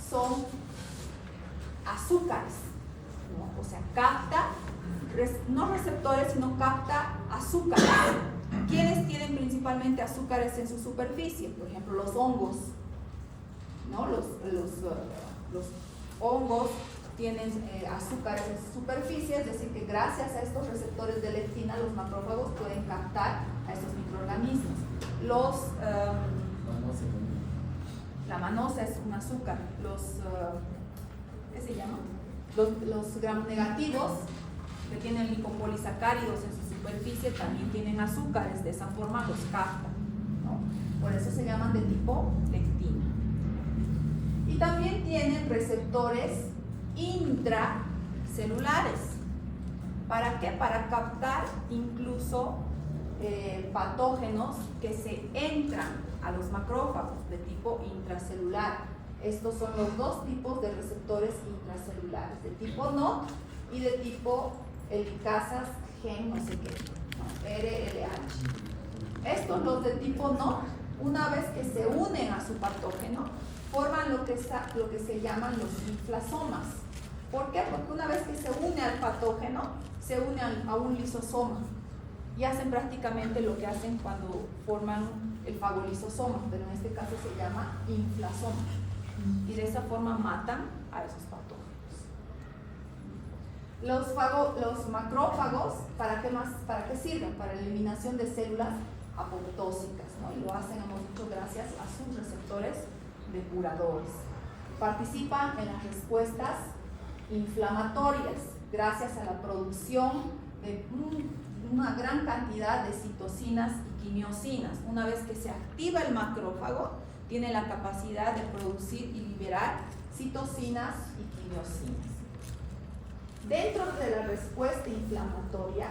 son azúcares, ¿no? O sea, capta, no receptores, sino capta azúcares. ¿Quiénes tienen principalmente azúcares en su superficie? Por ejemplo, los hongos, ¿no? Los hongos tienen azúcares en su superficie, es decir, que gracias a estos receptores de lectina los macrófagos pueden captar a estos microorganismos. La manosa es un azúcar. ¿Qué se llama? Los gram negativos, que tienen lipopolisacáridos en su superficie, también tienen azúcares, de esa forma los captan, ¿no? Por eso se llaman de tipo lectina. Y también tienen receptores intracelulares. ¿Para qué? Para captar incluso patógenos que se entran a los macrófagos de tipo intracelular. Estos son los dos tipos de receptores intracelulares, de tipo NOT y de tipo helicasas gen no sé qué, ¿no? RLH. Estos, los de tipo NOT, una vez que se unen a su patógeno, forman lo que se llaman los inflasomas. ¿Por qué? Porque una vez que se une al patógeno, se une a un lisosoma y hacen prácticamente lo que hacen cuando forman el fagolisosoma, pero en este caso se llama inflasoma. Y de esa forma matan a esos patógenos. Los macrófagos, ¿para qué sirven? Para la eliminación de células apoptósicas, ¿no? Y lo hacen, hemos dicho, gracias a sus receptores depuradores. Participan en las respuestas inflamatorias gracias a la producción de una gran cantidad de citocinas y quimiosinas. Una vez que se activa el macrófago, tiene la capacidad de producir y liberar citocinas y quimiosinas. Dentro de la respuesta inflamatoria,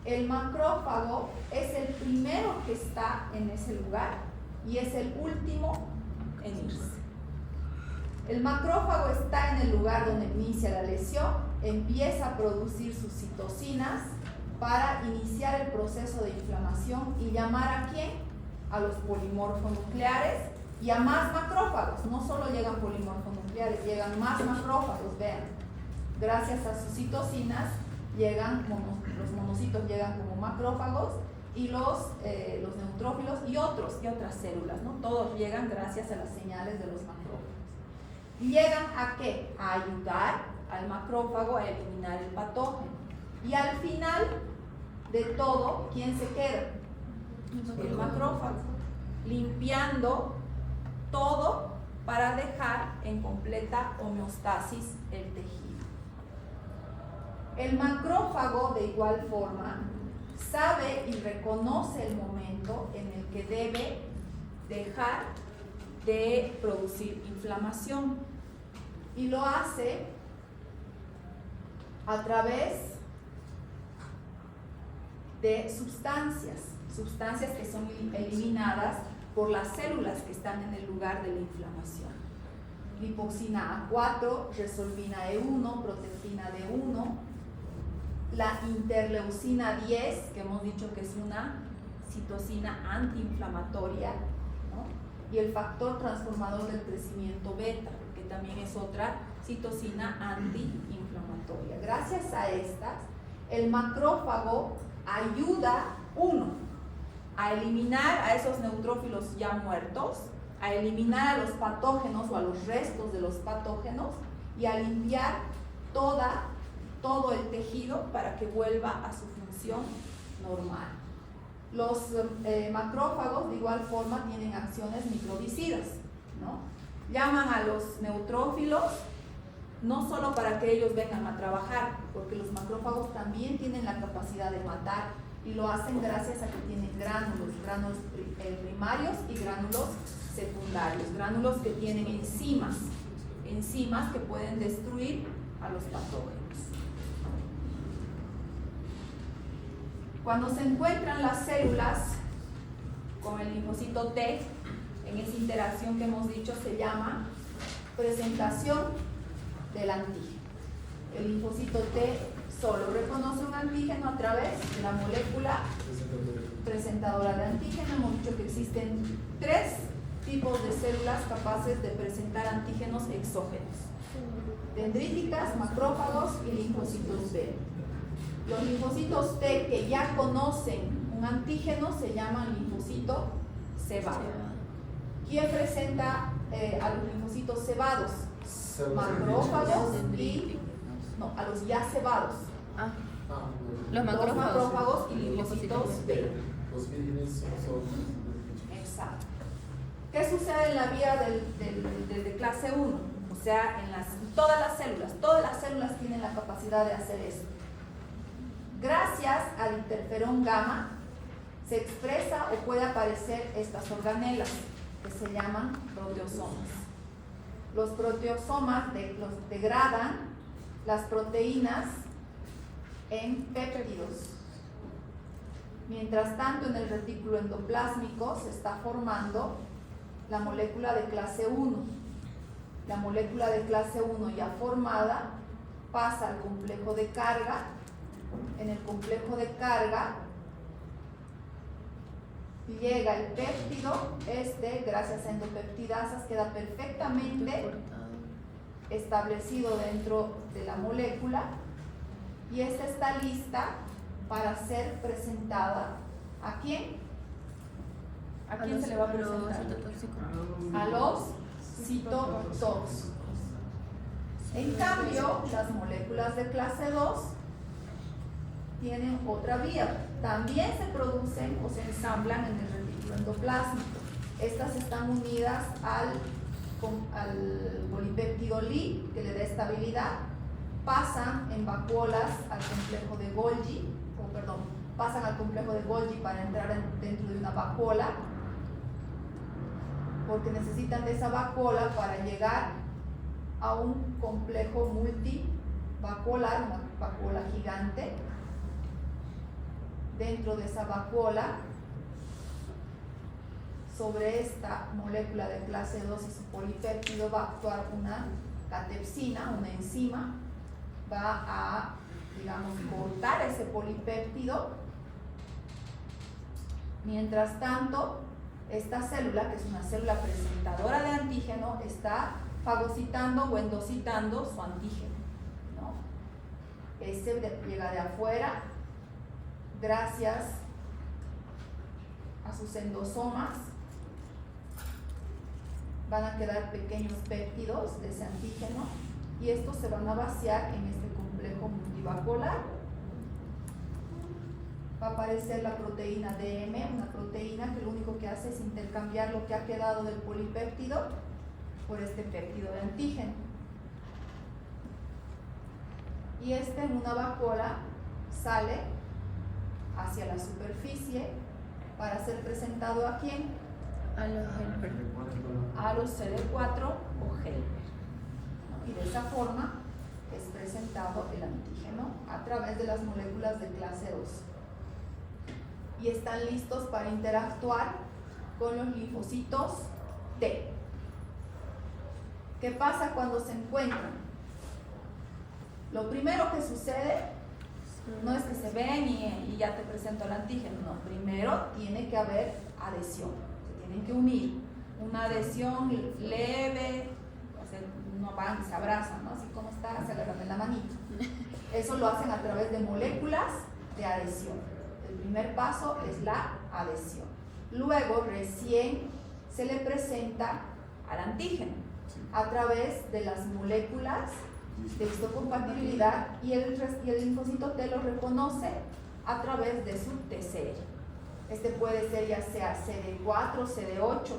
el macrófago es el primero que está en ese lugar y es el último en irse. El macrófago está en el lugar donde inicia la lesión, empieza a producir sus citocinas para iniciar el proceso de inflamación y llamar ¿a quién? A los polimorfonucleares y a más macrófagos. No solo llegan polimorfonucleares, llegan más macrófagos, vean. Gracias a sus citocinas llegan los monocitos llegan como macrófagos y los neutrófilos y otras células, ¿no? Todos llegan gracias a las señales de los macrófagos. ¿Y llegan a qué? A ayudar al macrófago a eliminar el patógeno. Y al final de todo, ¿quién se queda? El macrófago, limpiando todo para dejar en completa homeostasis el tejido. El macrófago, de igual forma, sabe y reconoce el momento en el que debe dejar de producir inflamación y lo hace a través de sustancias que son eliminadas por las células que están en el lugar de la inflamación. Lipoxina A4, resolvina E1, protectina D1, la interleucina 10, que hemos dicho que es una citocina antiinflamatoria, ¿no? Y el factor transformador del crecimiento beta, que también es otra citocina antiinflamatoria. Gracias a estas, el macrófago ayuda, uno, a eliminar a esos neutrófilos ya muertos, a eliminar a los patógenos o a los restos de los patógenos y a limpiar todo el tejido para que vuelva a su función normal. Los macrófagos de igual forma tienen acciones microbicidas, ¿no? Llaman a los neutrófilos no solo para que ellos vengan a trabajar, porque los macrófagos también tienen la capacidad de matar y lo hacen gracias a que tienen gránulos primarios y gránulos secundarios, gránulos que tienen enzimas que pueden destruir a los patógenos. Cuando se encuentran las células con el linfocito T, en esa interacción que hemos dicho se llama presentación del antígeno. El linfocito T solo reconoce un antígeno a través de la molécula presentadora de antígeno. Hemos dicho que existen 3 tipos de células capaces de presentar antígenos exógenos: dendríticas, macrófagos y linfocitos B. Los linfocitos T que ya conocen un antígeno se llaman linfocito cebado. ¿Quién presenta a los linfocitos cebados? Macrófagos y a los ya cebados. Los macrófagos y linfocitos B. Los vírgenes son. Exacto. ¿Qué sucede en la vía del de clase 1? O sea, todas las células tienen la capacidad de hacer eso. Gracias al interferón gamma se expresa o puede aparecer estas organelas que se llaman proteosomas. Los proteosomas degradan las proteínas en péptidos. Mientras tanto, en el retículo endoplásmico se está formando la molécula de clase 1. La molécula de clase 1 ya formada pasa al complejo de carga. En el complejo de carga llega el péptido, gracias a endopeptidasas queda perfectamente establecido dentro de la molécula y esta está lista para ser presentada. ¿A quién? ¿A quién se le va a presentar? A los citotóxicos. En cambio, las moléculas de clase 2 tienen otra vía. También se producen o se ensamblan en el retículo endoplásmico. Estas están unidas al polipéptido Li, que le da estabilidad, pasan en vacuolas al complejo de Golgi, pasan al complejo de Golgi para entrar dentro de una vacuola, porque necesitan de esa vacuola para llegar a un complejo multivacuolar, una vacuola gigante. Dentro de esa vacuola, sobre esta molécula de clase 2 y su polipéptido va a actuar una catepsina, una enzima, va a, cortar ese polipéptido. Mientras tanto, esta célula, que es una célula presentadora de antígeno, está fagocitando o endocitando su antígeno, ¿no? Este llega de afuera gracias a sus endosomas. Van a quedar pequeños péptidos de ese antígeno y estos se van a vaciar en este complejo multivacuolar. Va a aparecer la proteína DM, una proteína que lo único que hace es intercambiar lo que ha quedado del polipéptido por este péptido de antígeno. Y en una vacuola sale hacia la superficie para ser presentado ¿a quién? A los helper. A los CD4 o helper. Y de esa forma es presentado el antígeno a través de las moléculas de clase 2. Y están listos para interactuar con los linfocitos T. ¿Qué pasa cuando se encuentran? Lo primero que sucede no es que se ven y ya te presento el antígeno, no. Primero tiene que haber adhesión, se tienen que unir. Una adhesión leve, o sea, no van y se abrazan, ¿no? Así como está, se agarran de la manita. Eso lo hacen a través de moléculas de adhesión. El primer paso es la adhesión. Luego recién se le presenta al antígeno a través de las moléculas de histocompatibilidad y el linfocito T lo reconoce a través de su TCR. Este puede ser ya sea CD4, CD8,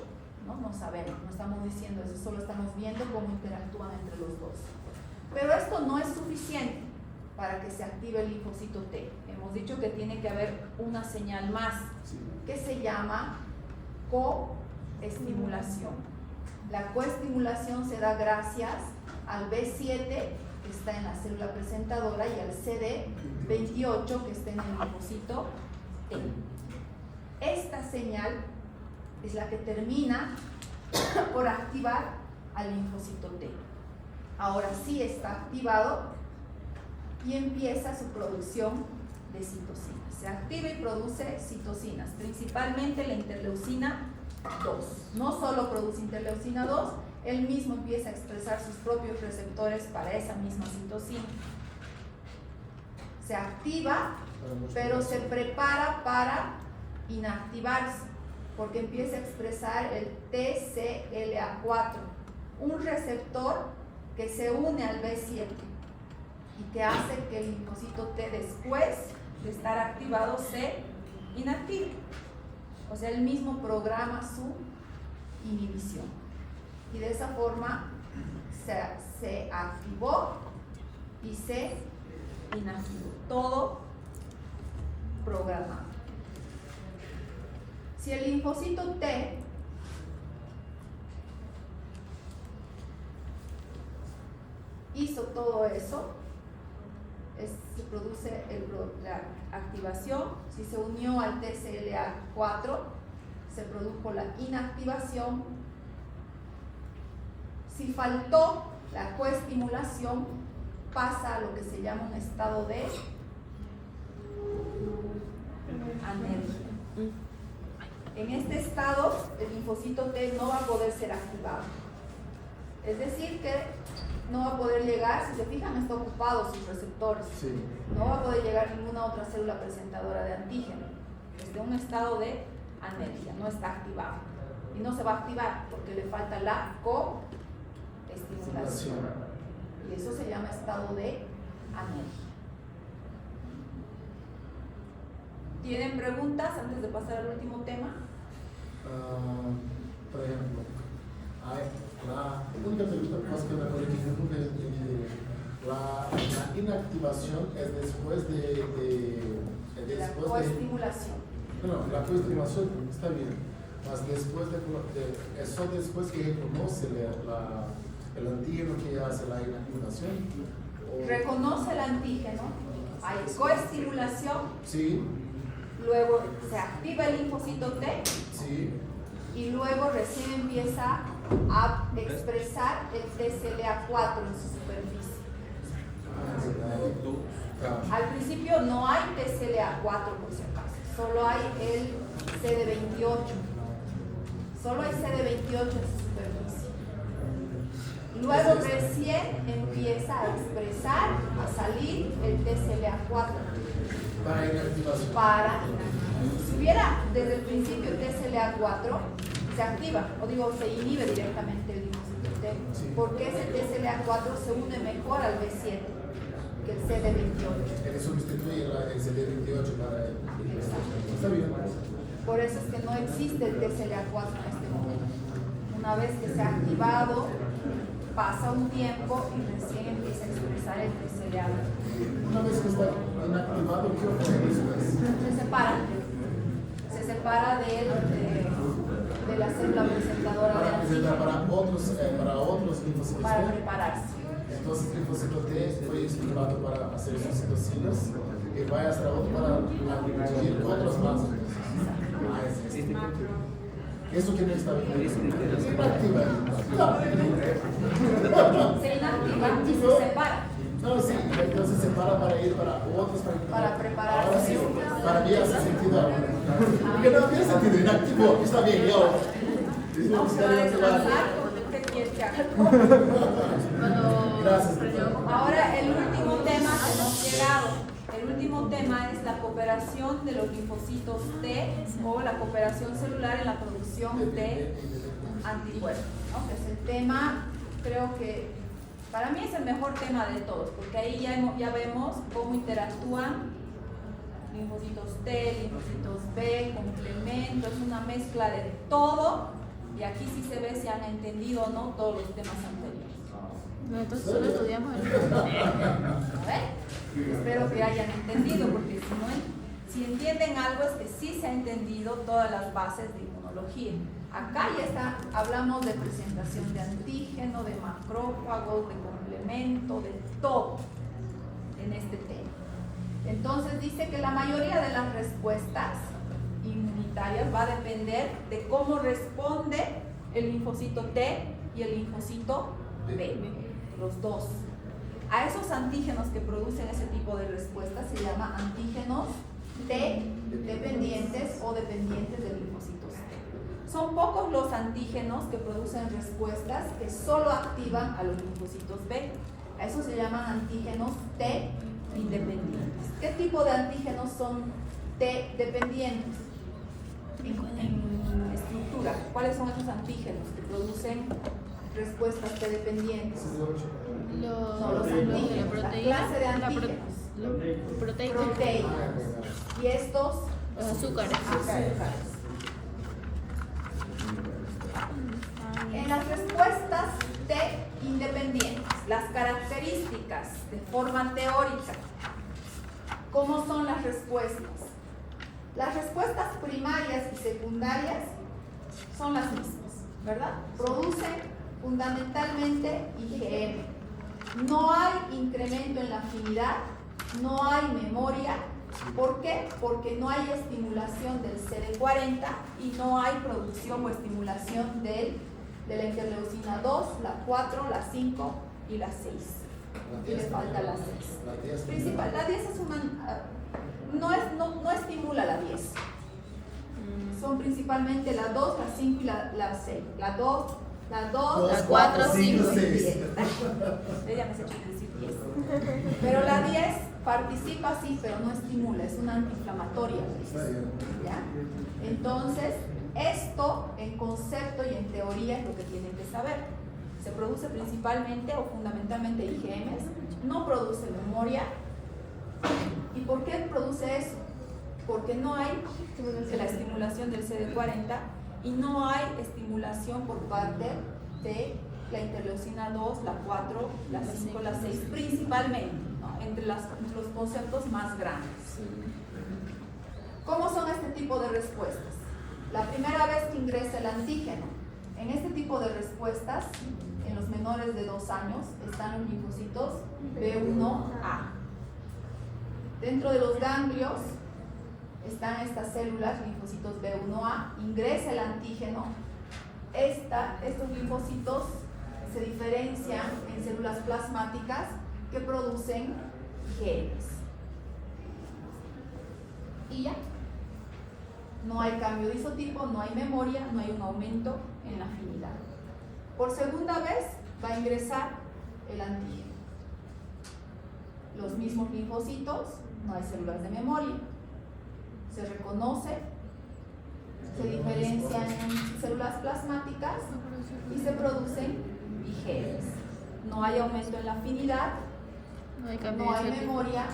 no sabemos, no estamos diciendo eso, solo estamos viendo cómo interactúan entre los dos. Pero esto no es suficiente para que se active el linfocito T. Hemos dicho que tiene que haber una señal más, que se llama coestimulación. La coestimulación se da gracias al B7 que está en la célula presentadora y al CD28 que está en el linfocito T. Esta señal es la que termina por activar al linfocito T. Ahora sí está activado y empieza su producción de citocinas. Se activa y produce citocinas, principalmente la interleucina 2. No solo produce interleucina 2, él mismo empieza a expresar sus propios receptores para esa misma citocina. Se activa, pero se prepara para inactivarse, porque empieza a expresar el TCLA4, un receptor que se une al B7 y que hace que el linfocito T, después de estar activado, se inactive. O sea, él mismo programa su inhibición. Y de esa forma se activó y se inactivó. Todo programado. Si el linfocito T hizo todo eso, se produce la activación. Si se unió al TCLA4, se produjo la inactivación. Si faltó la coestimulación, pasa a lo que se llama un estado de anergia. En este estado, el linfocito T no va a poder ser activado. Es decir, que no va a poder llegar, si se fijan, está ocupado sus receptores. Sí. No va a poder llegar ninguna otra célula presentadora de antígeno. Desde un estado de anergia, no está activado. Y no se va a activar porque le falta la coestimulación. Y eso se llama estado de anergia. ¿Tienen preguntas antes de pasar al último tema? Por ejemplo, la única pregunta que pasa que me acuerdo que yo nunca entendí. La inactivación es después de la coestimulación. No, la coestimulación está bien, mas después eso después que reconoce el antígeno que hace la inactivación. Reconoce el antígeno, hay coestimulación. Sí. Luego se activa el linfocito T. Sí. Y luego recién empieza a expresar el TCLA4 en su superficie. Al principio no hay TCLA4 por si acaso, solo hay el CD28. Solo hay CD28 en su superficie. Luego recién empieza a expresar, a salir el TCLA4. Para inactivación. Si hubiera desde el principio el TCLA4, se activa, se inhibe directamente el linfocito T, porque ese TCLA4 se une mejor al B7 que el CD28. Él sustituye el CD28 para él. Está bien. Por eso es que no existe el TCLA4 en este momento. Una vez que se ha activado, pasa un tiempo y recién empieza a expresar el TCLA4. Una vez que está inactivado, ¿qué ocurre después? Se separa de la célula presentadora de antígeno. Para otros linfocitos. Para prepararse. Entonces el linfocito T fue estimulado para hacer sus citocinas y va a hacer otro para producir otros más. Eso que no está bien. Inactiva. Se inactiva y se separa. No, sí, entonces se separa para ir para otros. Para prepararse. Ahora sí, para mí hace sentido ahora. Porque no tiene sentido, inactivo, está bien, yo. No se va a descansar porque usted quiere que haga. Gracias. Ahora el último tema que hemos llegado. El el último tema es la cooperación de los linfocitos T o la cooperación celular en la producción de anticuerpos, ¿no? Que es el tema, creo que para mí es el mejor tema de todos, porque ahí ya vemos cómo interactúan linfocitos T, linfocitos B, complemento, es una mezcla de todo, y aquí sí se ve si han entendido o no todos los temas anteriores. Entonces solo estudiamos el A ver, espero que hayan entendido, porque si entienden algo es que sí se ha entendido todas las bases de inmunología. Acá ya está, hablamos de presentación de antígeno, de macrófagos, de complemento, de todo en este tema. Entonces dice que la mayoría de las respuestas inmunitarias va a depender de cómo responde el linfocito T y el linfocito B, los dos. A esos antígenos que producen ese tipo de respuestas se llama antígenos T dependientes o dependientes de linfocitos T. Son pocos los antígenos que producen respuestas que solo activan a los linfocitos B. A esos se llaman antígenos T independientes. ¿Qué tipo de antígenos son T dependientes? En estructura, ¿cuáles son esos antígenos que producen respuestas T dependientes? Los antígenos, la clase de antígenos. proteicos. Proteicos. Y estos, Los azúcares. En las respuestas T independientes, las características de forma teórica, ¿cómo son las respuestas? Las respuestas primarias y secundarias son las mismas, ¿verdad? Producen fundamentalmente IgM. No hay incremento en la afinidad, no hay memoria. ¿Por qué? Porque no hay estimulación del CD40 y no hay producción o estimulación de la interleucina 2, la 4, la 5 y la 6. Y le falta la 6. Principal, la 10 es una... No estimula la 10. Son principalmente la 2, la 5 y la 6. La 2, la 4, 5 y 10. Ella me ha hecho decir 10. Pero la 10 participa sí, pero no estimula, es una antiinflamatoria. ¿Ya? Entonces, esto en concepto y en teoría es lo que tienen que saber. Se produce principalmente o fundamentalmente IgMs, no produce memoria. ¿Y por qué produce eso? Porque no hay la estimulación del CD40 y no hay estimulación por parte de la interleucina 2, la 4, la 5, la 6, principalmente, ¿no? Entre los conceptos más grandes. ¿Cómo son este tipo de respuestas? La primera vez que ingresa el antígeno, en este tipo de respuestas, en los menores de 2 años, están los linfocitos B1A. Dentro de los ganglios están estas células, linfocitos B1A, ingresa el antígeno. Estos linfocitos se diferencian en células plasmáticas que producen genes. Y ya, no hay cambio de isotipo, no hay memoria, no hay un aumento en la afinidad. Por segunda vez va a ingresar el antígeno. Los mismos linfocitos, no hay células de memoria. Se reconoce, se diferencian en células plasmáticas y se producen IgMs. No hay aumento en la afinidad, no hay memoria,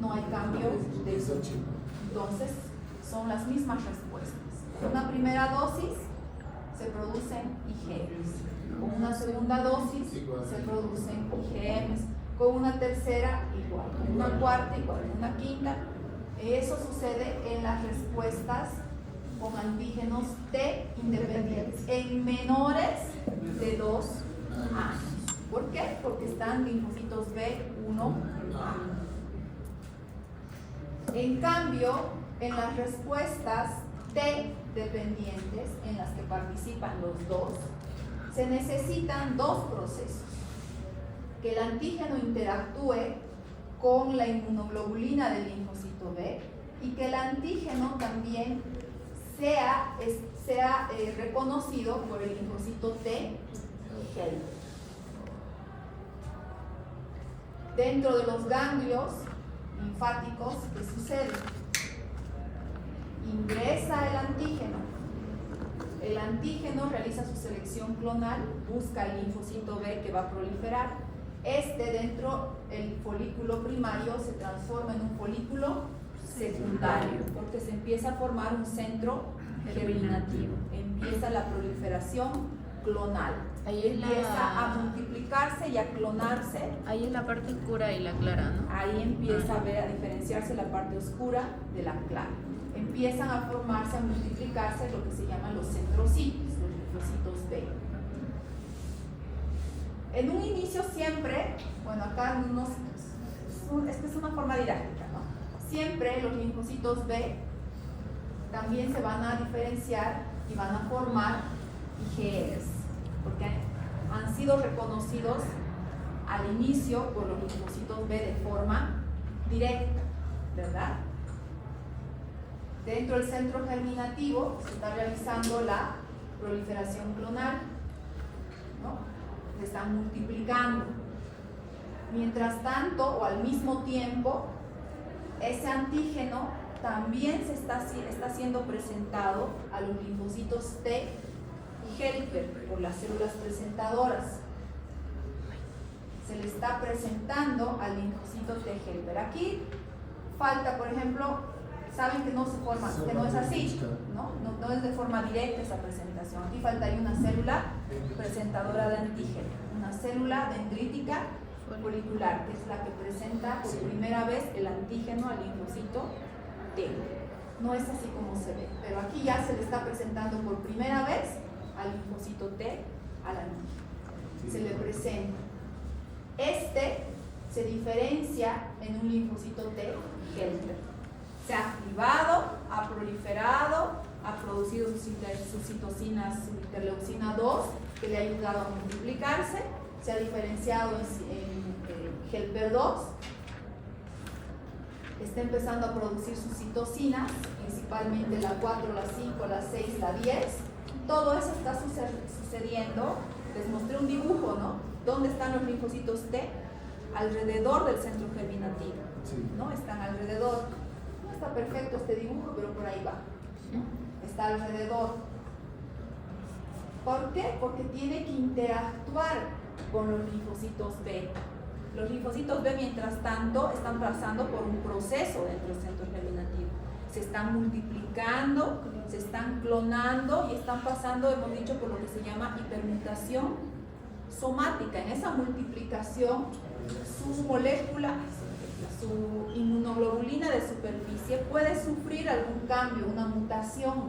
no hay cambio de isotipo. Entonces, son las mismas respuestas. Una primera dosis se producen IgMs. Con una segunda dosis se producen IgMs. Con una tercera igual, con una cuarta igual, con una quinta. Eso sucede en las respuestas con antígenos T independientes en menores de 2 años. ¿Por qué? Porque están linfocitos B1A. En cambio, en las respuestas T dependientes, en las que participan los dos, se necesitan 2 procesos. Que el antígeno interactúe con la inmunoglobulina del linfocito B y que el antígeno también sea reconocido por el linfocito T helper. Dentro de los ganglios linfáticos, ¿qué sucede? Ingresa el antígeno. El antígeno realiza su selección clonal, busca el linfocito B que va a proliferar. Dentro del folículo primario se transforma en un folículo secundario, porque se empieza a formar un centro germinativo. Empieza la proliferación clonal. Ahí es Empieza a multiplicarse y a clonarse. Ahí es la parte oscura y la clara, ¿no? Ahí empieza a diferenciarse la parte oscura de la clara. Empiezan a formarse, a multiplicarse lo que se llaman los centrocitos, los linfocitos B. En un inicio siempre, bueno, acá esta es una forma didáctica, ¿no? Siempre los linfocitos B también se van a diferenciar y van a formar IgEs, porque han sido reconocidos al inicio por los linfocitos B de forma directa, ¿verdad? Dentro del centro germinativo se está realizando la proliferación clonal, ¿no? Se están multiplicando. Mientras tanto, o al mismo tiempo, ese antígeno también está siendo presentado a los linfocitos T y helper por las células presentadoras. Se le está presentando al linfocito T helper. Aquí falta, por ejemplo, saben que no se forma, que no es así, no es de forma directa esa presentación. Aquí faltaría una célula presentadora de antígeno, una célula dendrítica folicular, que es la que presenta por primera vez el antígeno al linfocito T. No es así como se ve, pero aquí ya se le está presentando por primera vez al linfocito T al antígeno. Se le presenta. Se diferencia en un linfocito T helper. Se ha activado, ha proliferado, ha producido sus citocinas, su interleucina 2, que le ha ayudado a multiplicarse, se ha diferenciado en helper 2, está empezando a producir sus citocinas, principalmente la 4, la 5, la 6, la 10. Todo eso está sucediendo. Les mostré un dibujo, ¿no? ¿Dónde están los linfocitos T? Alrededor del centro germinativo, ¿no? Están alrededor. No está perfecto este dibujo, pero por ahí va, ¿no? Está alrededor. ¿Por qué? Porque tiene que interactuar con los linfocitos B. Los linfocitos B, mientras tanto, están pasando por un proceso dentro del centro germinativo. Se están multiplicando, se están clonando y están pasando, hemos dicho, por lo que se llama hipermutación somática. En esa multiplicación, su molécula, su inmunoglobulina de superficie puede sufrir algún cambio, una mutación,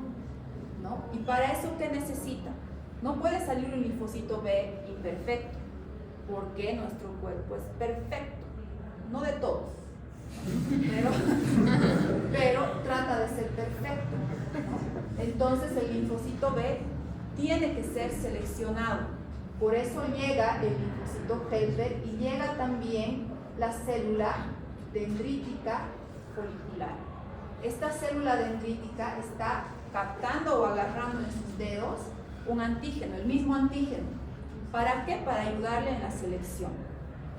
¿no? Y para eso, ¿qué necesita? No puede salir un linfocito B imperfecto, porque nuestro cuerpo es perfecto, no de todos, pero trata de ser perfecto, ¿no? Entonces el linfocito B tiene que ser seleccionado. Por eso llega el linfocito helper y llega también la célula dendrítica folicular. Esta célula dendrítica está captando o agarrando en sus dedos un antígeno, el mismo antígeno. ¿Para qué? Para ayudarle en la selección.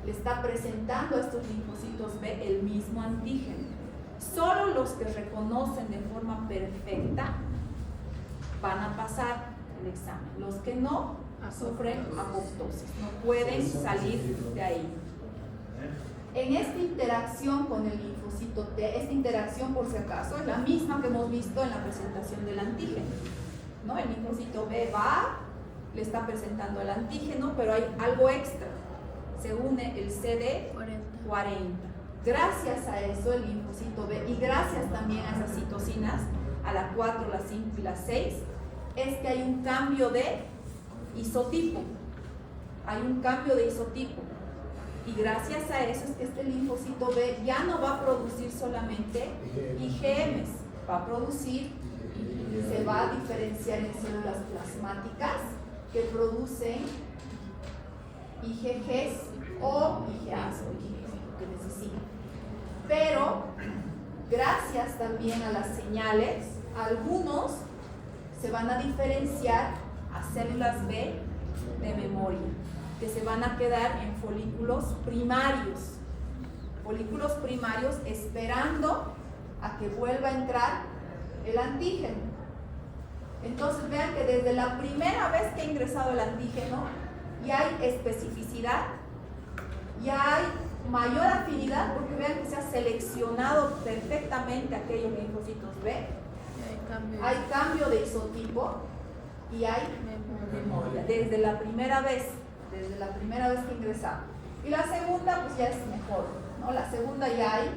Le está presentando a estos linfocitos B el mismo antígeno. Solo los que reconocen de forma perfecta van a pasar el examen. Los que no sufren apoptosis, no pueden salir de ahí. En esta interacción con el linfocito T, esta interacción, por si acaso, es la misma que hemos visto en la presentación del antígeno, ¿no? El linfocito B va, le está presentando el antígeno, pero hay algo extra. Se une el CD40. Gracias a eso, el linfocito B, y gracias también a esas citocinas, a la 4, la 5 y la 6, es que hay un cambio de isotipo. Hay un cambio de isotipo. Y gracias a eso es que este linfocito B ya no va a producir solamente IgMs, va a producir, se va a diferenciar en células plasmáticas que producen IgGs o IgAs o IgGs, lo que necesiten. Pero gracias también a las señales, algunos se van a diferenciar a células B de memoria, que se van a quedar en folículos primarios. folículos primarios esperando a que vuelva a entrar el antígeno. Entonces vean que desde la primera vez que ha ingresado el antígeno ya hay especificidad, ya hay mayor afinidad, porque vean que se ha seleccionado perfectamente aquellos linfocitos B, hay cambio de isotipo y hay memoria desde la primera vez que ingresamos. Y la segunda pues ya es mejor, ¿no? La segunda ya hay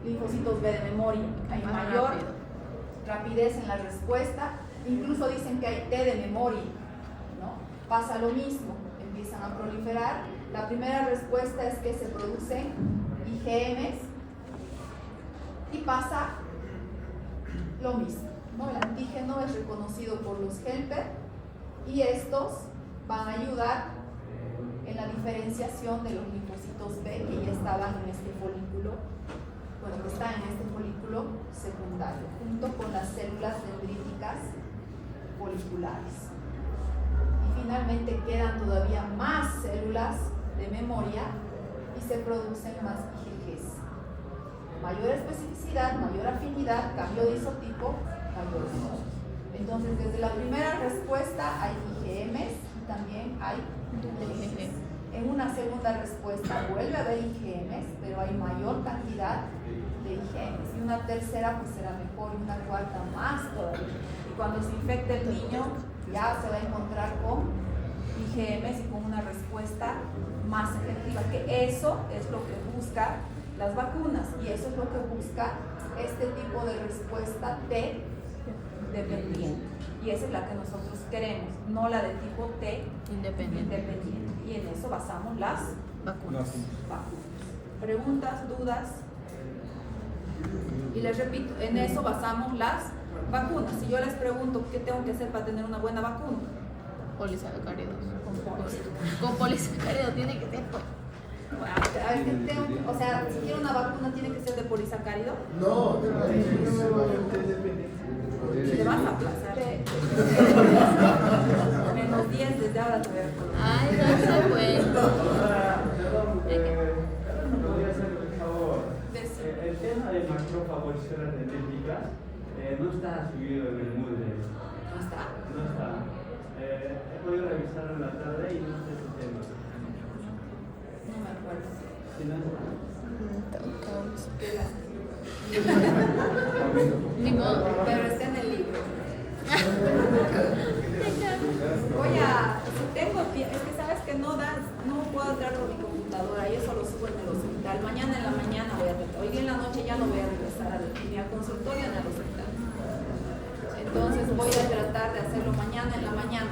linfocitos B de memoria, hay mayor rapidez en la respuesta, incluso dicen que hay T de memoria, ¿no? Pasa lo mismo, empiezan a proliferar. La primera respuesta es que se producen IgMs y pasa lo mismo, ¿no? El antígeno es reconocido por los helper y estos van a ayudar en la diferenciación de los linfocitos B que ya estaban en este folículo, bueno, que están en este folículo secundario, junto con las células dendríticas foliculares. Y finalmente quedan todavía más células de memoria y se producen más IgGs. Mayor especificidad, mayor afinidad, cambio de isotipo, mayor memoria. Entonces, desde la primera respuesta hay IgMs y también hay IgGs. En una segunda respuesta vuelve a haber IgMs, pero hay mayor cantidad de IgMs. Y una tercera pues será mejor, y una cuarta más todavía. Y cuando se infecte el niño, ya se va a encontrar con IgMs y con una respuesta más efectiva, que eso es lo que busca las vacunas y eso es lo que busca este tipo de respuesta T dependiente, y esa es la que nosotros queremos, no la de tipo T independiente, y en eso basamos las vacunas. Preguntas, dudas, y les repito, en eso basamos las vacunas. Si yo les pregunto qué tengo que hacer para tener una buena vacuna, Polisacáridos. Con polisacáridos tiene que ser. a ver, ¿qué tengo? O sea, si quiero una vacuna, ¿tiene que ser de polisacárido? No, Te vas a aplazar. Menos 10 desde ahora te voy a colocar. Ay, no se puede. ¿Podría hacer un favor? El tema de macrofagocitas dendríticas no está subido en el Moodle. ¿No está? No está. He podido revisarlo en la tarde y no sé ese tema. No me acuerdo. Si no está. Qué lástima. Ni modo. Pero está en el libro. Voy a, si tengo tiempo, es que sabes que no puedo entrar con mi computadora y eso lo subo en el hospital. Mañana en la mañana voy a tratar. Hoy día en la noche ya no voy a regresar ni al consultorio ni al hospital. Entonces voy a tratar de hacerlo mañana en la mañana.